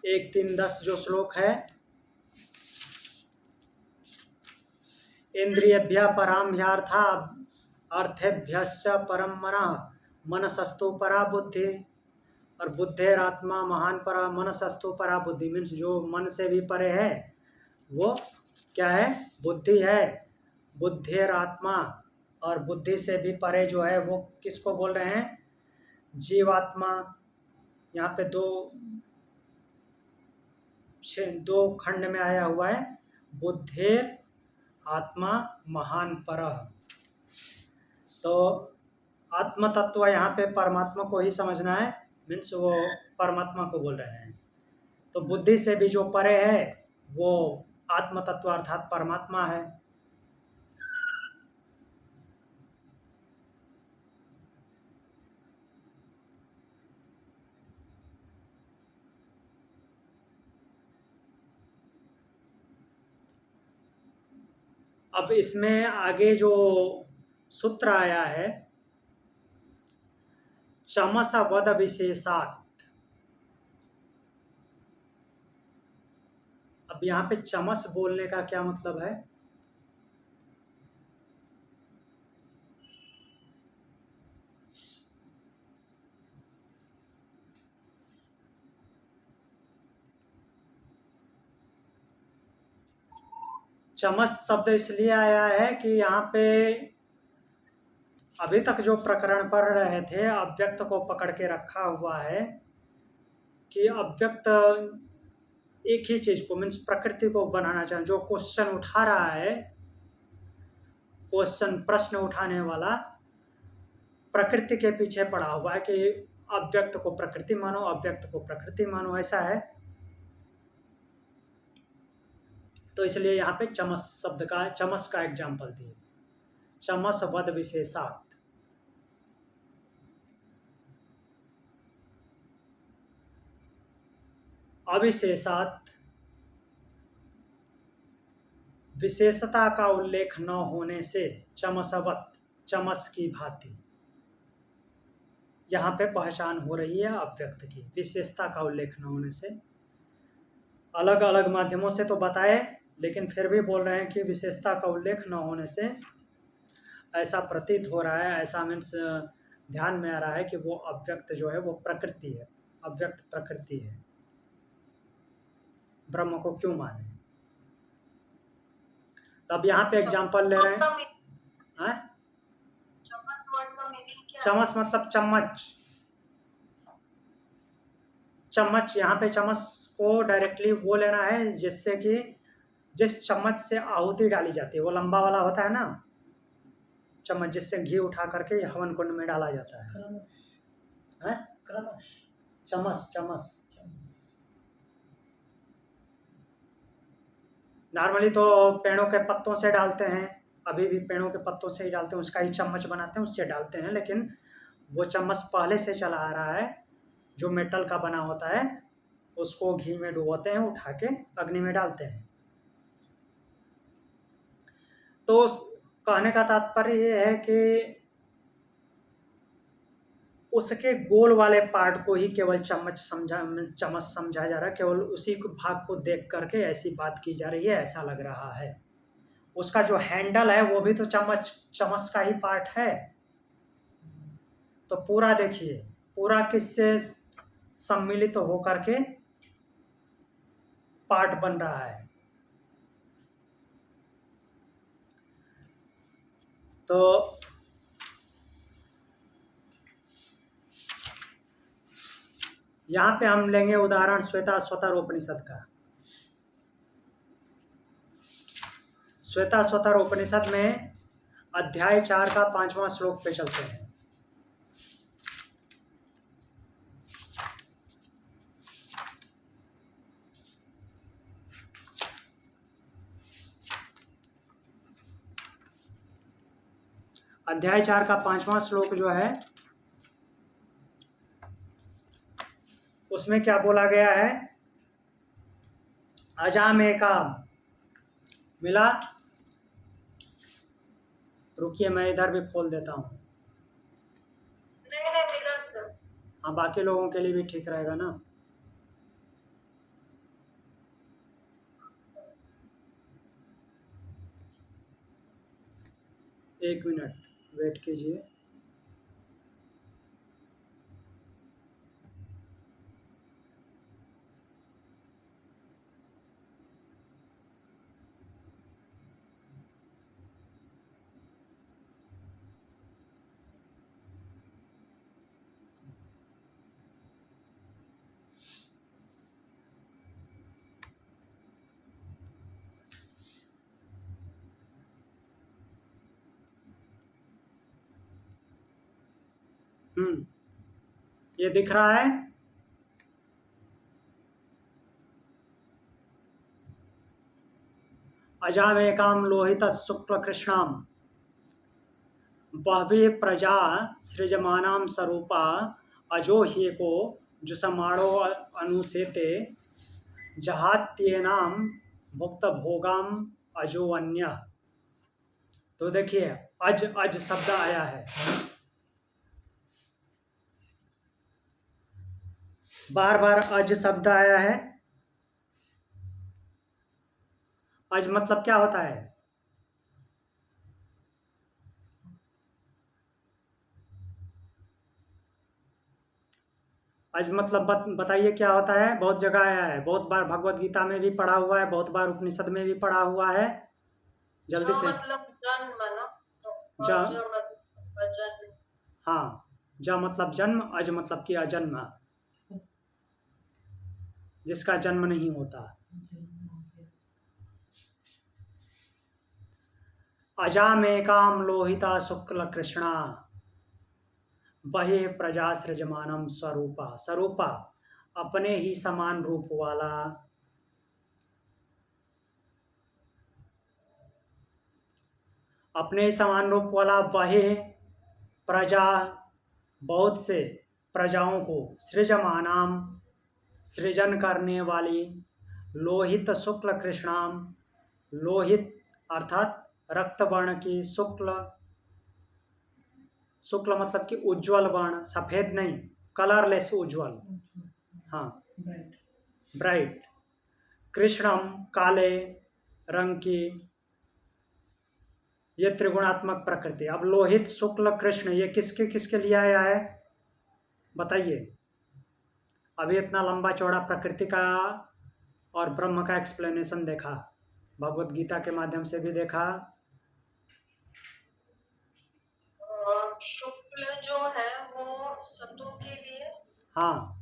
एक 3:10 जो श्लोक है, इंद्रियभ्य पराम ह्यार्था अर्थेभ्यश्च परम मनः मनसस्तु परा बुद्धि, और बुद्धेरात्मा महान परा मनसस्तु परा बुद्धि मीन्स जो मन से भी परे है वो क्या है? बुद्धि है। बुद्धेरात्मा, और बुद्धि से भी परे जो है वो किसको बोल रहे हैं? जीवात्मा। यहाँ पे दो खंड में आया हुआ है, बुद्धेर आत्मा महान परः। तो आत्म तत्व यहाँ पे परमात्मा को ही समझना है, मीन्स वो परमात्मा को बोल रहे हैं। तो बुद्धि से भी जो परे है वो आत्म तत्व अर्थात परमात्मा है। अब इसमें आगे जो सूत्र आया है, चमस वद विशेषात। अब यहाँ पे चमस बोलने का क्या मतलब है? चमस शब्द इसलिए आया है कि यहाँ पे अभी तक जो प्रकरण पढ़ रहे थे, अव्यक्त को पकड़ के रखा हुआ है कि अव्यक्त एक ही चीज को मीन्स प्रकृति को बनाना चाहिए। जो क्वेश्चन उठा रहा है, क्वेश्चन प्रश्न उठाने वाला प्रकृति के पीछे पड़ा हुआ है कि अव्यक्त को प्रकृति मानो, अव्यक्त को प्रकृति मानो, ऐसा है। तो इसलिए यहाँ पे चमस का एग्जाम्पल दिए, चमस वद विशेषात। अविशेषात, विशेषता का उल्लेख न होने से चमसवत, चमस की भांति यहाँ पे पहचान हो रही है अव्यक्त की, विशेषता का उल्लेख न होने से। अलग अलग माध्यमों से तो बताए, लेकिन फिर भी बोल रहे हैं कि विशेषता का उल्लेख न होने से ऐसा प्रतीत हो रहा है, ऐसा मीन्स ध्यान में आ रहा है कि वो अव्यक्त जो है वो प्रकृति है, अव्यक्त प्रकृति है। ब्रह्म को क्यों माने। तो अब यहाँ पे एग्जांपल ले रहे हैं। चम्मच वर्ड का मीनिंग क्या है? चम्मच मतलब चम्मच। चम्मच, यहाँ पे चम्मच को डायरेक्टली वो लेना है जिससे कि जिस चम्मच से आहुति डाली जाती है, वो लंबा वाला होता है ना चम्मच, जिससे घी उठा करके हवन कुंड में डाला जाता है। चम्मच चम्मच। नॉर्मली तो पेड़ों के पत्तों से डालते हैं, अभी भी पेड़ों के पत्तों से ही डालते हैं, उसका ही चम्मच बनाते हैं, उससे डालते हैं। लेकिन वो चम्मच पहले से चला आ रहा है, जो मेटल का बना होता है, उसको घी में डुबोते हैं, उठा के अग्नि में डालते हैं। तो कहने का तात्पर्य ये है कि उसके गोल वाले पार्ट को ही केवल चम्मच समझा जा रहा है, केवल उसी भाग को देख करके ऐसी बात की जा रही है, ऐसा लग रहा है। उसका जो हैंडल है वो भी तो चम्मच का ही पार्ट है। तो पूरा देखिए, पूरा किससे सम्मिलित तो होकर के पार्ट बन रहा है। तो यहाँ पे हम लेंगे उदाहरण श्वेताश्वतर उपनिषद का। श्वेताश्वतर उपनिषद में अध्याय 4 का 5वां श्लोक पे चलते हैं। अध्याय 4 का 5वां श्लोक जो है, उसमें क्या बोला गया है? अजामेकाम मिला? रुकिए, मैं इधर भी खोल देता हूँ। नहीं मिला सर। हाँ, बाकी लोगों के लिए भी ठीक रहेगा ना। एक मिनट वेट कीजिए। ये दिख रहा है? अजामेकाम लोहित शुक्ल कृष्णाम बहवे प्रजा सृजमानाम स्वरूपा अजो ह्येको जुषमाणो अनुसेते जहात्येनाम भुक्त भोगाम अजो अन्य। तो देखिए, अज शब्द आया है, बार बार अज शब्द आया है। अज मतलब क्या होता है? अज मतलब बताइए क्या होता है? बहुत जगह आया है, बहुत बार भगवत गीता में भी पढ़ा हुआ है, बहुत बार उपनिषद में भी पढ़ा हुआ है। जल्दी से। मतलब जन्म ना, ज मतलब जन्म। हाँ, ज मतलब जन्म, अज मतलब कि अजन्म, जिसका जन्म नहीं होता। अजामेकाम लोहिता शुक्ल कृष्णा बहे प्रजा सृजमानम स्वरूपा। स्वरूपा अपने ही समान रूप वाला, अपने ही समान रूप वाला बहे प्रजा, बहुत से प्रजाओं को, सृजमानाम सृजन करने वाली, लोहित शुक्ल कृष्णाम लोहित अर्थात रक्त वर्ण की, शुक्ल शुक्ल मतलब कि उज्जवल वर्ण, सफेद नहीं, कलरलेस उज्जवल, हाँ ब्राइट, कृष्णम काले रंग की, ये त्रिगुणात्मक प्रकृति। अब लोहित शुक्ल कृष्ण ये किसके किसके लिए आया है बताइए? अभी इतना लंबा चौड़ा प्रकृति का और ब्रह्म का एक्सप्लेनेशन देखा, भगवत गीता के माध्यम से भी देखा। शुक्ल जो है वो सतु के लिए, हाँ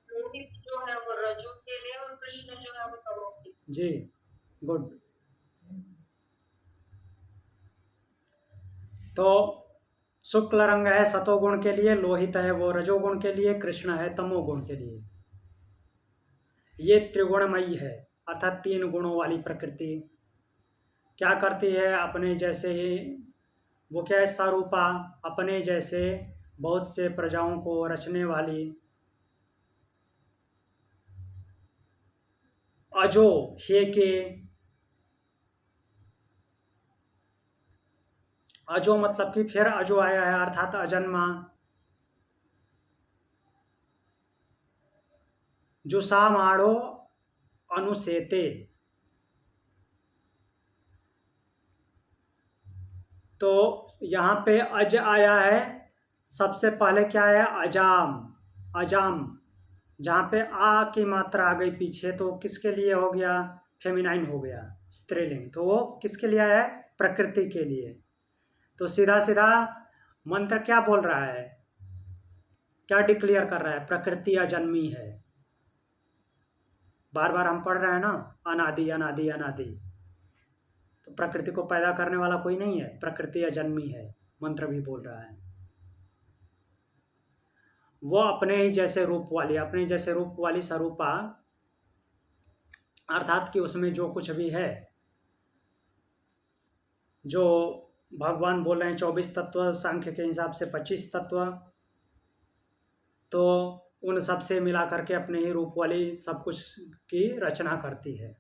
लोहित जो है वो रजो के लिए, और कृष्ण जो है वो तमो के लिए। जी, गुड। तो शुक्ल रंग है सतोगुण के लिए, लोहित है वो रजोगुण के लिए, कृष्ण है तमोगुण के लिए। ये त्रिगुणमयी है, अर्थात 3 गुणों वाली प्रकृति। क्या करती है? अपने जैसे ही वो क्या है, स्वरूपा, अपने जैसे बहुत से प्रजाओं को रचने वाली। अजो हे के, अजो मतलब कि फिर अजो आया है, अर्थात अजन्मा। जो सामाड़ो अनुसेते, तो यहाँ पे अज आया है। सबसे पहले क्या है? अजाम, अजाम। जहाँ पे आ की मात्रा आ गई पीछे, तो किसके लिए हो गया? फेमिनाइन हो गया, स्त्रीलिंग। तो वो किसके लिए आया है? प्रकृति के लिए। तो सीधा सीधा मंत्र क्या बोल रहा है? क्या डिक्लेयर कर रहा है? प्रकृति अजन्मी है। बार बार हम पढ़ रहे हैं ना, अनादि अनादि अनादि। तो प्रकृति को पैदा करने वाला कोई नहीं है, प्रकृति अजन्मी है, मंत्र भी बोल रहा है। वो अपने ही जैसे रूप वाली, अपने जैसे रूप वाली स्वरूपा, अर्थात कि उसमें जो कुछ भी है, जो भगवान बोल रहे हैं 24 तत्व, सांख्य के हिसाब से 25 तत्व, तो उन सब से मिला करके अपने ही रूप वाली सब कुछ की रचना करती है।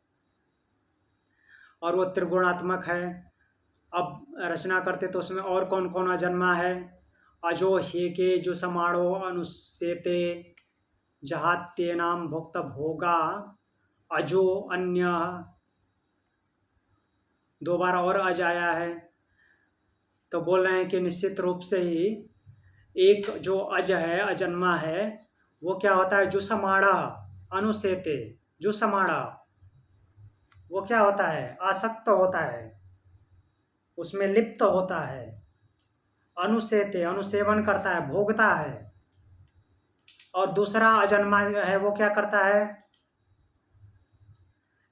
और वो त्रिगुणात्मक है। अब रचना करते तो उसमें और कौन कौन अजन्मा है? अजो हे के जो समाड़ो अनुसेते जहात्ये नाम भुक्त भोगा, अजो अन्य, 2 बार और अज आया है। तो बोल रहे हैं कि निश्चित रूप से ही एक जो अज है, अजन्मा है, वो क्या होता है? जो समाड़ा अनुसेते, जो समाड़ा, वो क्या होता है? आसक्त होता है, उसमें लिप्त होता है। अनुसेते, अनुसेवन करता है, भोगता है। और दूसरा अजन्मा है, वो क्या करता है?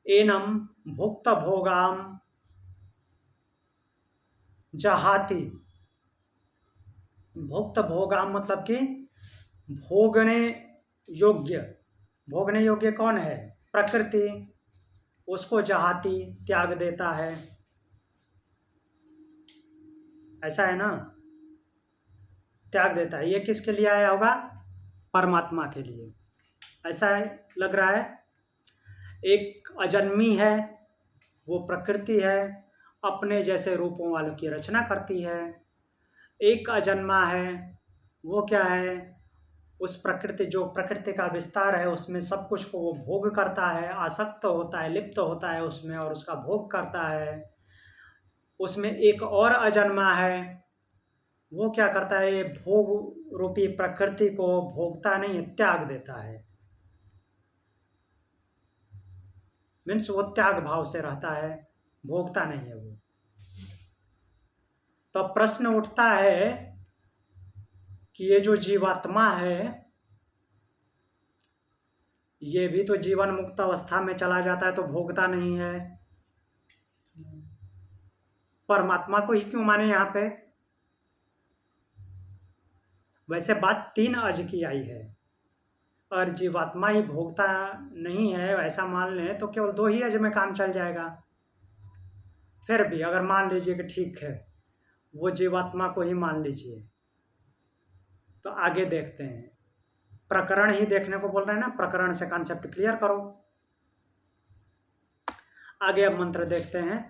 एनम भुक्त भोगाम जहाति। भुक्त भोगाम मतलब कि भोगने योग्य। भोगने योग्य कौन है? प्रकृति। उसको जहाती, त्याग देता है। ऐसा है ना, त्याग देता है। ये किसके लिए आया होगा? परमात्मा के लिए। ऐसा है, लग रहा है। एक अजन्मी है, वो प्रकृति है, अपने जैसे रूपों वालों की रचना करती है। एक अजन्मा है, वो क्या है? उस प्रकृति, जो प्रकृति का विस्तार है, उसमें सब कुछ को वो भोग करता है, आसक्त होता है, लिप्त होता है उसमें, और उसका भोग करता है। उसमें एक और अजन्मा है, वो क्या करता है? ये भोग रूपी प्रकृति को भोगता नहीं है, त्याग देता है। मीन्स वो त्याग भाव से रहता है, भोगता नहीं है वो। तो प्रश्न उठता है कि ये जो जीवात्मा है, ये भी तो जीवन मुक्त अवस्था में चला जाता है, तो भोगता नहीं है। परमात्मा को ही क्यों माने यहाँ पे? वैसे बात 3 अज की आई है, और जीवात्मा ही भोगता नहीं है, ऐसा मान लें तो केवल 2 ही अज में काम चल जाएगा। फिर भी अगर मान लीजिए कि ठीक है, वो जीवात्मा को ही मान लीजिए, तो आगे देखते हैं। प्रकरण ही देखने को बोल रहे हैं ना, प्रकरण से कॉन्सेप्ट क्लियर करो। आगे अब मंत्र देखते हैं।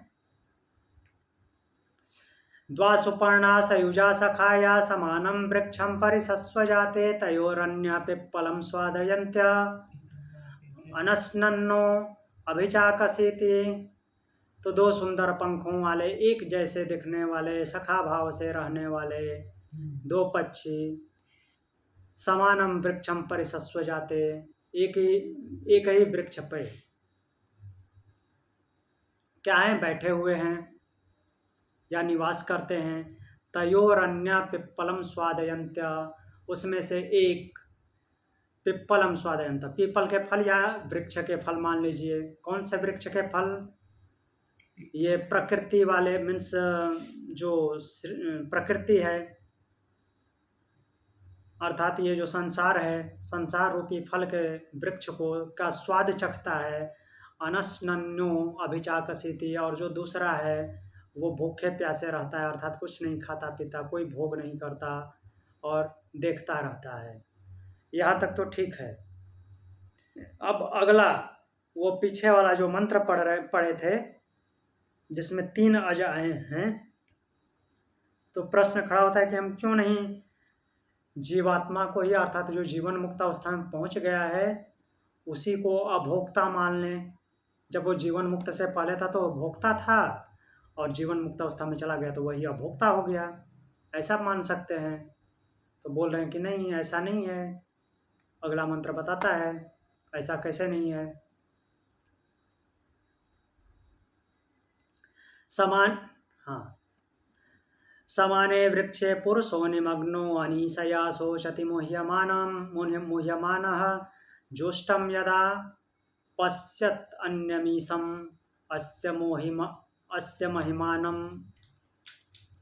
द्वा सुपर्णा सयुजा सखाया समानं वृक्षं परिसस्व जाते तयोरन्य पिप्पलं स्वादयन्त्य अनस्नन्नो अभिचाकसीति। तो 2 सुंदर पंखों वाले, एक जैसे दिखने वाले, सखा भाव से रहने वाले 2 पक्षी समानं वृक्षं परिसस्व जाते, एक ही वृक्ष पे क्या है, बैठे हुए हैं या निवास करते हैं। तयोरन्या पिप्पलम स्वादयन्त्य, उसमें से एक पिप्पलम स्वादयन्त, पीपल के फल या वृक्ष के फल मान लीजिए। कौन से वृक्ष के फल? ये प्रकृति वाले, मीन्स जो प्रकृति है, अर्थात ये जो संसार है, संसार रूपी फल के वृक्ष को का स्वाद चखता है। अनस्नन्यो अभिचाकसीति, और जो दूसरा है वो भूखे प्यासे रहता है, अर्थात कुछ नहीं खाता पीता, कोई भोग नहीं करता और देखता रहता है। यहाँ तक तो ठीक है। अब अगला, वो पीछे वाला जो मंत्र पढ़े थे जिसमें 3 अज आए हैं, तो प्रश्न खड़ा होता है कि हम क्यों नहीं जीवात्मा को ही, अर्थात जो जीवन मुक्त अवस्था में पहुंच गया है उसी को अभोक्ता मान लें। जब वो जीवन मुक्त से पहले था तो वो भोक्ता था, और जीवन मुक्त अवस्था में चला गया तो वही अभोक्ता हो गया, ऐसा मान सकते हैं। तो बोल रहे हैं कि नहीं, ऐसा नहीं है। अगला मंत्र बताता है ऐसा कैसे नहीं है। समाने वृक्षे पुरुषो निमग्नो अनीशया शोचति मुह्यमानः ज्योष्टं यदा पश्यत् अन्यमीशम् अस्य महिमानम्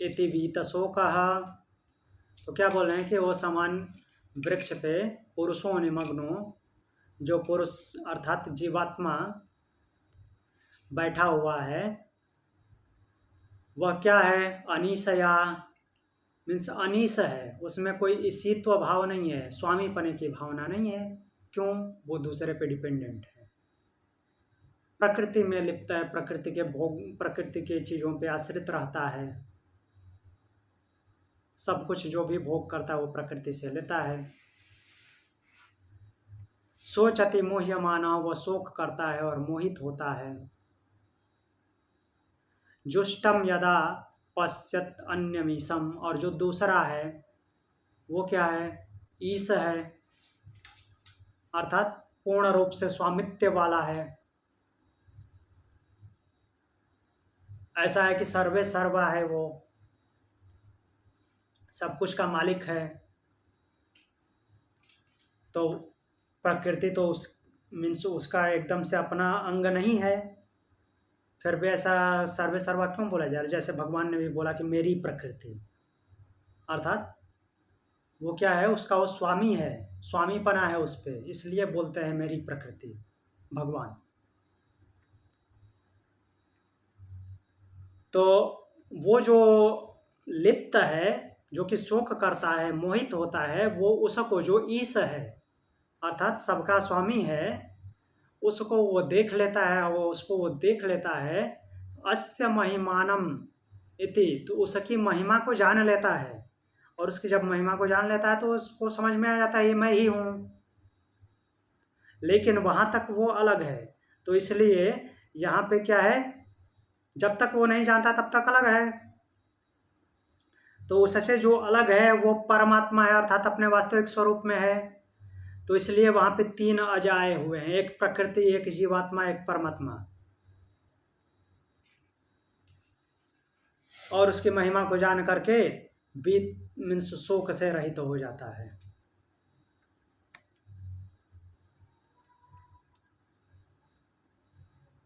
इति वीतशोकः। तो क्या बोल रहे हैं कि वो समान वृक्ष पे पुरुषों निमग्नो, जो पुरुष अर्थात जीवात्मा बैठा हुआ है, वह क्या है? अनीशया, मीन्स अनीश है, उसमें कोई ईशित्व भाव नहीं है, स्वामी पने की भावना नहीं है। क्यों? वो दूसरे पे डिपेंडेंट है, प्रकृति में लिप्त है, प्रकृति के भोग, प्रकृति के चीज़ों पे आश्रित रहता है। सब कुछ जो भी भोग करता है वो प्रकृति से लेता है। सोचति मोह्यमाना, वह शोक करता है और मोहित होता है। जुष्टम यदा पश्यत अन्यमीशम, और जो दूसरा है वो क्या है? ईश है, अर्थात पूर्ण रूप से स्वामित्व वाला है। ऐसा है कि सर्वे सर्वा है, वो सब कुछ का मालिक है। तो प्रकृति तो उस मीन्स उसका एकदम से अपना अंग नहीं है, फिर भी ऐसा सर्वे सर्वा क्यों बोला जा रहा है? जैसे भगवान ने भी बोला कि मेरी प्रकृति, अर्थात वो क्या है? उसका वो स्वामी है, स्वामीपना है उस पर, इसलिए बोलते हैं मेरी प्रकृति भगवान। तो वो जो लिप्त है, जो कि शोक करता है, मोहित होता है, वो उसको जो ईश है, अर्थात सबका स्वामी है, उसको वो देख लेता है, वो देख लेता है। अस्य महिमानम इति, तो उसकी महिमा को जान लेता है, और उसकी जब महिमा को जान लेता है तो उसको समझ में आ जाता है ये मैं ही हूँ। लेकिन वहाँ तक वो अलग है, तो इसलिए यहाँ पे क्या है, जब तक वो नहीं जानता तब तक अलग है। तो उससे जो अलग है वो परमात्मा है, अर्थात अपने वास्तविक स्वरूप में है। तो इसलिए वहाँ पे 3 अज आए हुए हैं, एक प्रकृति, एक जीवात्मा, एक परमात्मा, और उसकी महिमा को जान करके मीन्स शोक से रहित हो जाता है।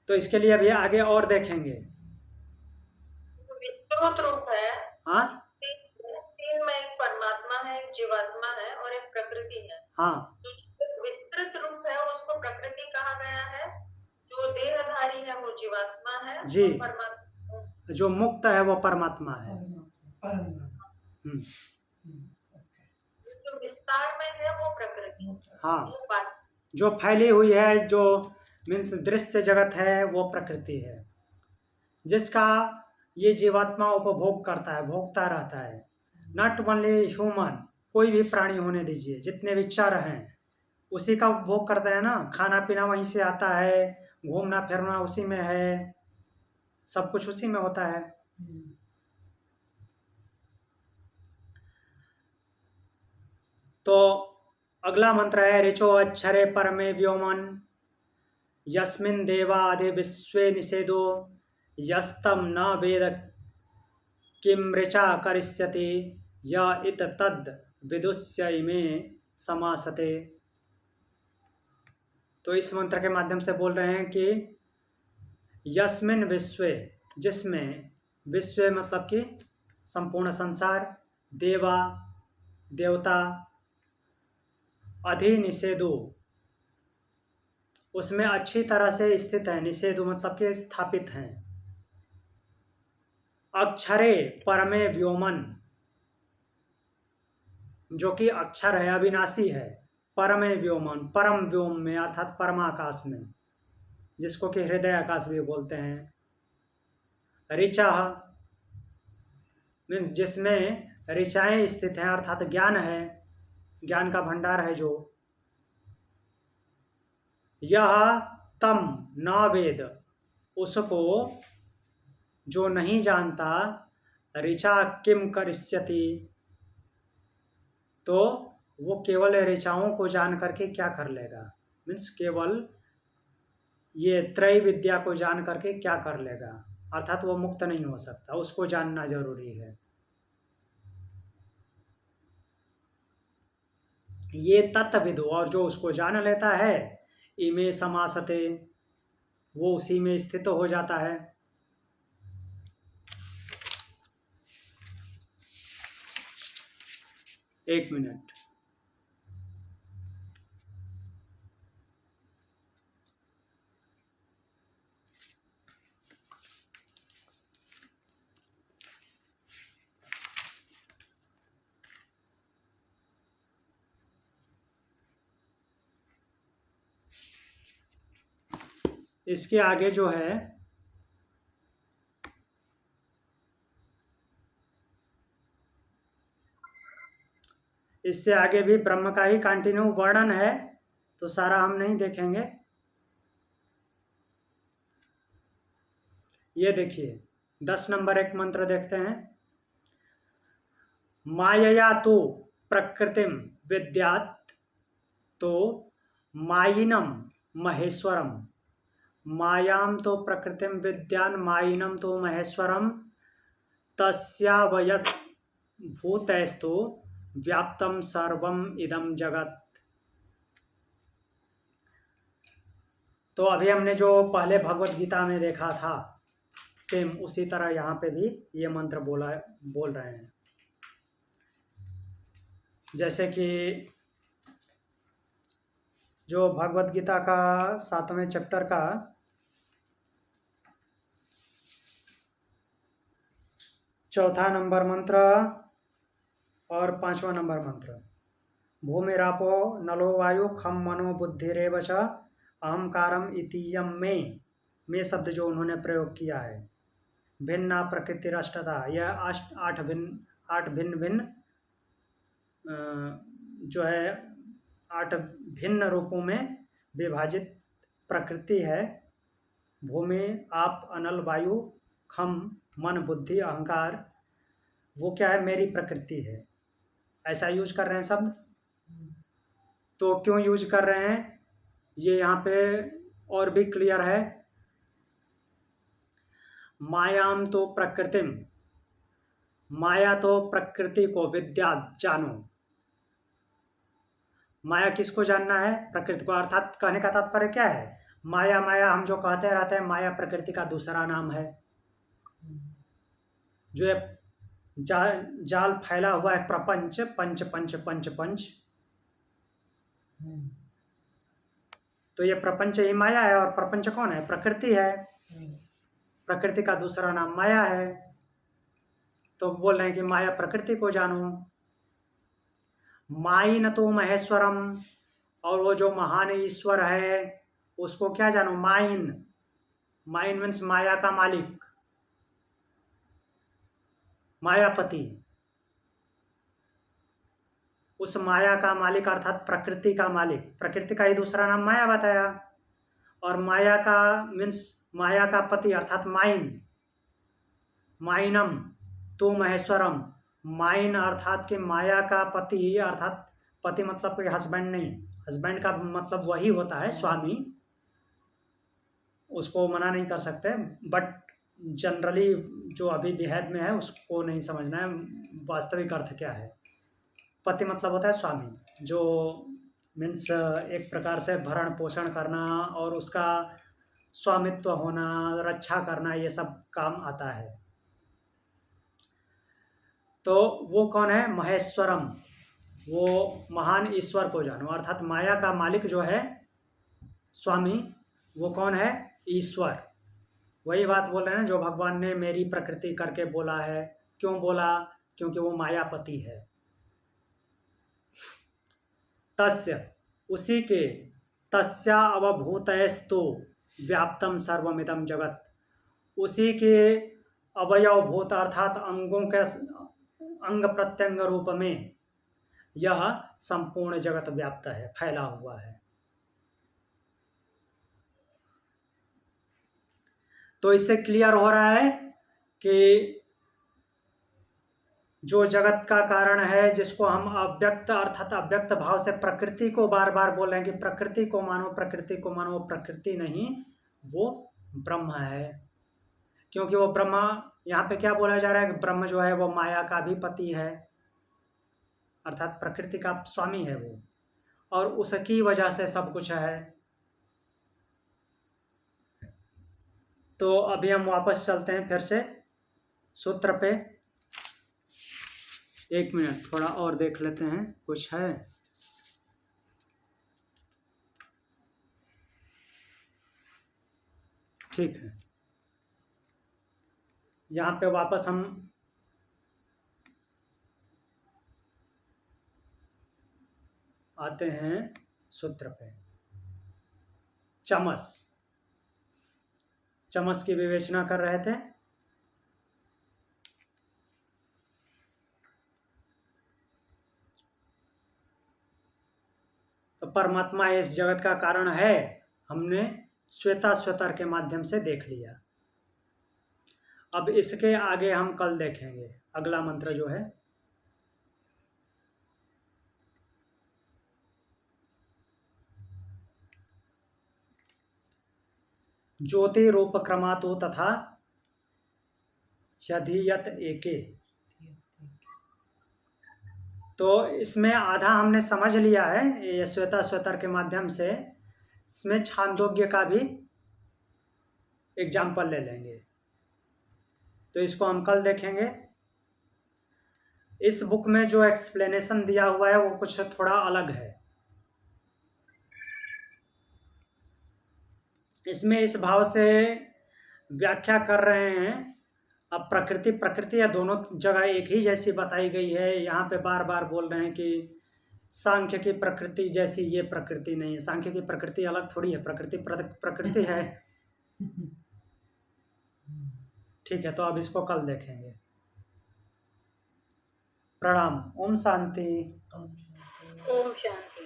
तो इसके लिए अभी आगे और देखेंगे। विस्तृत रूप है। हाँ, 3 में एक परमात्मा है, एक जीवात्मा है और एक प्रकृति है। हाँ, जो विस्तृत रूप है उसको प्रकृति कहा गया है, जो देहधारी है वो जीवात्मा है जी, और परमात्मा जो मुक्त है वो परमात्मा है। जो विस्तार में है वो प्रकृति। हाँ, वो बात जो फैली हुई है, जो मीन्स दृश्य जगत है, वो प्रकृति है, जिसका ये जीवात्मा उपभोग करता है, भोगता रहता है। नॉट ओनली ह्यूमन, कोई भी प्राणी होने दीजिए, जितने भी चर हैं उसी का उपभोग करता है ना। खाना पीना वहीं से आता है, घूमना फिरना उसी में है, सब कुछ उसी में होता है। तो अगला मंत्र है ऋचो अक्षरे परमे व्योमन यस्मिन् देवा अधि विश्वे निषेदो यस्तम न वेद किम ऋचा करिष्यति य इत तद विदुष्य इमे समासते। तो इस मंत्र के माध्यम से बोल रहे हैं कि यस्मिन विश्वे, जिसमें, विश्व मतलब कि संपूर्ण संसार, देवा देवता, अधि निषेधु उसमें अच्छी तरह से स्थित है, निषेधु मतलब कि स्थापित हैं, अक्षरे परमे व्योमन जो कि अक्षर है, अविनाशी है, परमे व्योमन परम व्योम में अर्थात परमाकाश में, जिसको कि हृदय आकाश भी बोलते हैं, ऋचा मीन्स जिसमें ऋचाएं स्थित हैं अर्थात ज्ञान है, ज्ञान का भंडार है जो, यह तम न वेद उसको जो नहीं जानता, ऋचा किम करिष्यति तो वो केवल ऋचाओं को जान करके क्या कर लेगा, मीन्स केवल ये त्रय विद्या को जान करके क्या कर लेगा, अर्थात वो मुक्त नहीं हो सकता, उसको जानना जरूरी है। ये तत्विदु और जो उसको जान लेता है, इमे समासते वो उसी में स्थित हो जाता है। एक मिनट, इसके आगे जो है इससे आगे भी ब्रह्म का ही कंटिन्यू वर्णन है, तो सारा हम नहीं देखेंगे। ये देखिए 10 नंबर एक मंत्र देखते हैं। मायया तो प्रकृतिम विद्यात तो मायिनम महेश्वरम, मायाम तो प्रकृतिम विद्यान मायिनम तो महेश्वरम तस्यावयत भूतैस्तु व्याप्तम सर्वम इदम जगत। तो अभी हमने जो पहले भगवत गीता में देखा था सेम उसी तरह यहाँ पे भी ये मंत्र बोल रहे हैं। जैसे कि जो भगवत गीता का 7वें चैप्टर का 4था नंबर मंत्र और 5वां नंबर मंत्र, भूमिरापो नलो वायु खम मनो बुद्धिरेव च अहंकारम इतीयम में शब्द जो उन्होंने प्रयोग किया है, भिन्ना प्रकृति अष्टधा, यह आठ भिन्न भिन्न जो है 8 भिन्न रूपों में विभाजित प्रकृति है। भूमि आप अनल वायु खम मन बुद्धि अहंकार, वो क्या है, मेरी प्रकृति है, ऐसा यूज कर रहे हैं शब्द। तो क्यों यूज कर रहे हैं ये यहाँ पे और भी क्लियर है। मायाम तो प्रकृतिम, माया तो प्रकृति को, विद्या जानो, माया किसको जानना है, प्रकृति को। अर्थात कहने का तात्पर्य क्या है, माया माया हम जो कहते रहते हैं, माया प्रकृति का दूसरा नाम है। जो जाल फैला हुआ है प्रपंच, पंच पंच पंच पंच, तो ये प्रपंच ही माया है और प्रपंच कौन है, प्रकृति है। प्रकृति का दूसरा नाम माया है। तो बोल रहे हैं कि माया प्रकृति को जानो। माइन तो महेश्वरम, और वो जो महान ईश्वर है उसको क्या जानो, माइन, माइन मीन्स माया का मालिक, मायापति, उस माया का मालिक अर्थात प्रकृति का मालिक। प्रकृति का ही दूसरा नाम माया बताया, और माया का मीन्स माया का पति अर्थात माइन, माइनम तो महेश्वरम, माइन अर्थात कि माया का पति अर्थात पति मतलब कोई हस्बैंड नहीं, हस्बैंड का मतलब वही होता है स्वामी, उसको मना नहीं कर सकते, बट जनरली जो अभी बिहेव में है उसको नहीं समझना है वास्तविक अर्थ क्या है। पति मतलब होता है स्वामी, जो मीन्स एक प्रकार से भरण पोषण करना और उसका स्वामित्व होना, रक्षा करना, ये सब काम आता है। तो वो कौन है? महेश्वरम, वो महान ईश्वर को जानो, अर्थात माया का मालिक जो है स्वामी, वो कौन है? ईश्वर। वही बात बोल रहे हैं जो भगवान ने मेरी प्रकृति करके बोला है। क्यों बोला? क्योंकि वो मायापति है। तस्य, उसी के, तस्या अवभूतयस्तु व्याप्तम सर्वमिदं जगत, उसी के अवयवभूत अर्थात अंगों के अंग प्रत्यंग रूप में यह संपूर्ण जगत व्याप्त है, फैला हुआ है। तो इससे क्लियर हो रहा है कि जो जगत का कारण है, जिसको हम अव्यक्त अर्थात अव्यक्त भाव से प्रकृति को बार बार बोल रहे हैं कि प्रकृति को मानो, प्रकृति को मानो, प्रकृति नहीं, वो ब्रह्म है। क्योंकि वो ब्रह्म, यहाँ पे क्या बोला जा रहा है कि ब्रह्म जो है वो माया का भी पति है, अर्थात प्रकृति का स्वामी है वो, और उसकी वजह से सब कुछ है। तो अभी हम वापस चलते हैं फिर से सूत्र पे। एक मिनट, थोड़ा और देख लेते हैं, कुछ है। ठीक है, यहाँ पे वापस हम आते हैं सूत्र पे। चमस, चमस की विवेचना कर रहे थे। तो परमात्मा इस जगत का कारण है, हमने श्वेता श्वेतर के माध्यम से देख लिया। अब इसके आगे हम कल देखेंगे अगला मंत्र जो है। ज्योति रूप क्रमातु तथा यधियत एके। तो इसमें आधा हमने समझ लिया है ये श्वेता श्वेतर के माध्यम से। इसमें छांदोग्य का भी एग्जाम्पल ले लेंगे, तो इसको हम कल देखेंगे। इस बुक में जो एक्सप्लेनेशन दिया हुआ है वो कुछ थोड़ा अलग है। इसमें इस भाव से व्याख्या कर रहे हैं। अब प्रकृति प्रकृति या दोनों जगह एक ही जैसी बताई गई है। यहाँ पे बार बार बोल रहे हैं कि सांख्य की प्रकृति जैसी ये प्रकृति नहीं है। सांख्य की प्रकृति अलग थोड़ी है, प्रकृति प्रकृति है। ठीक है, तो अब इसको कल देखेंगे। प्रणाम। ओम शांति। ओम शांति।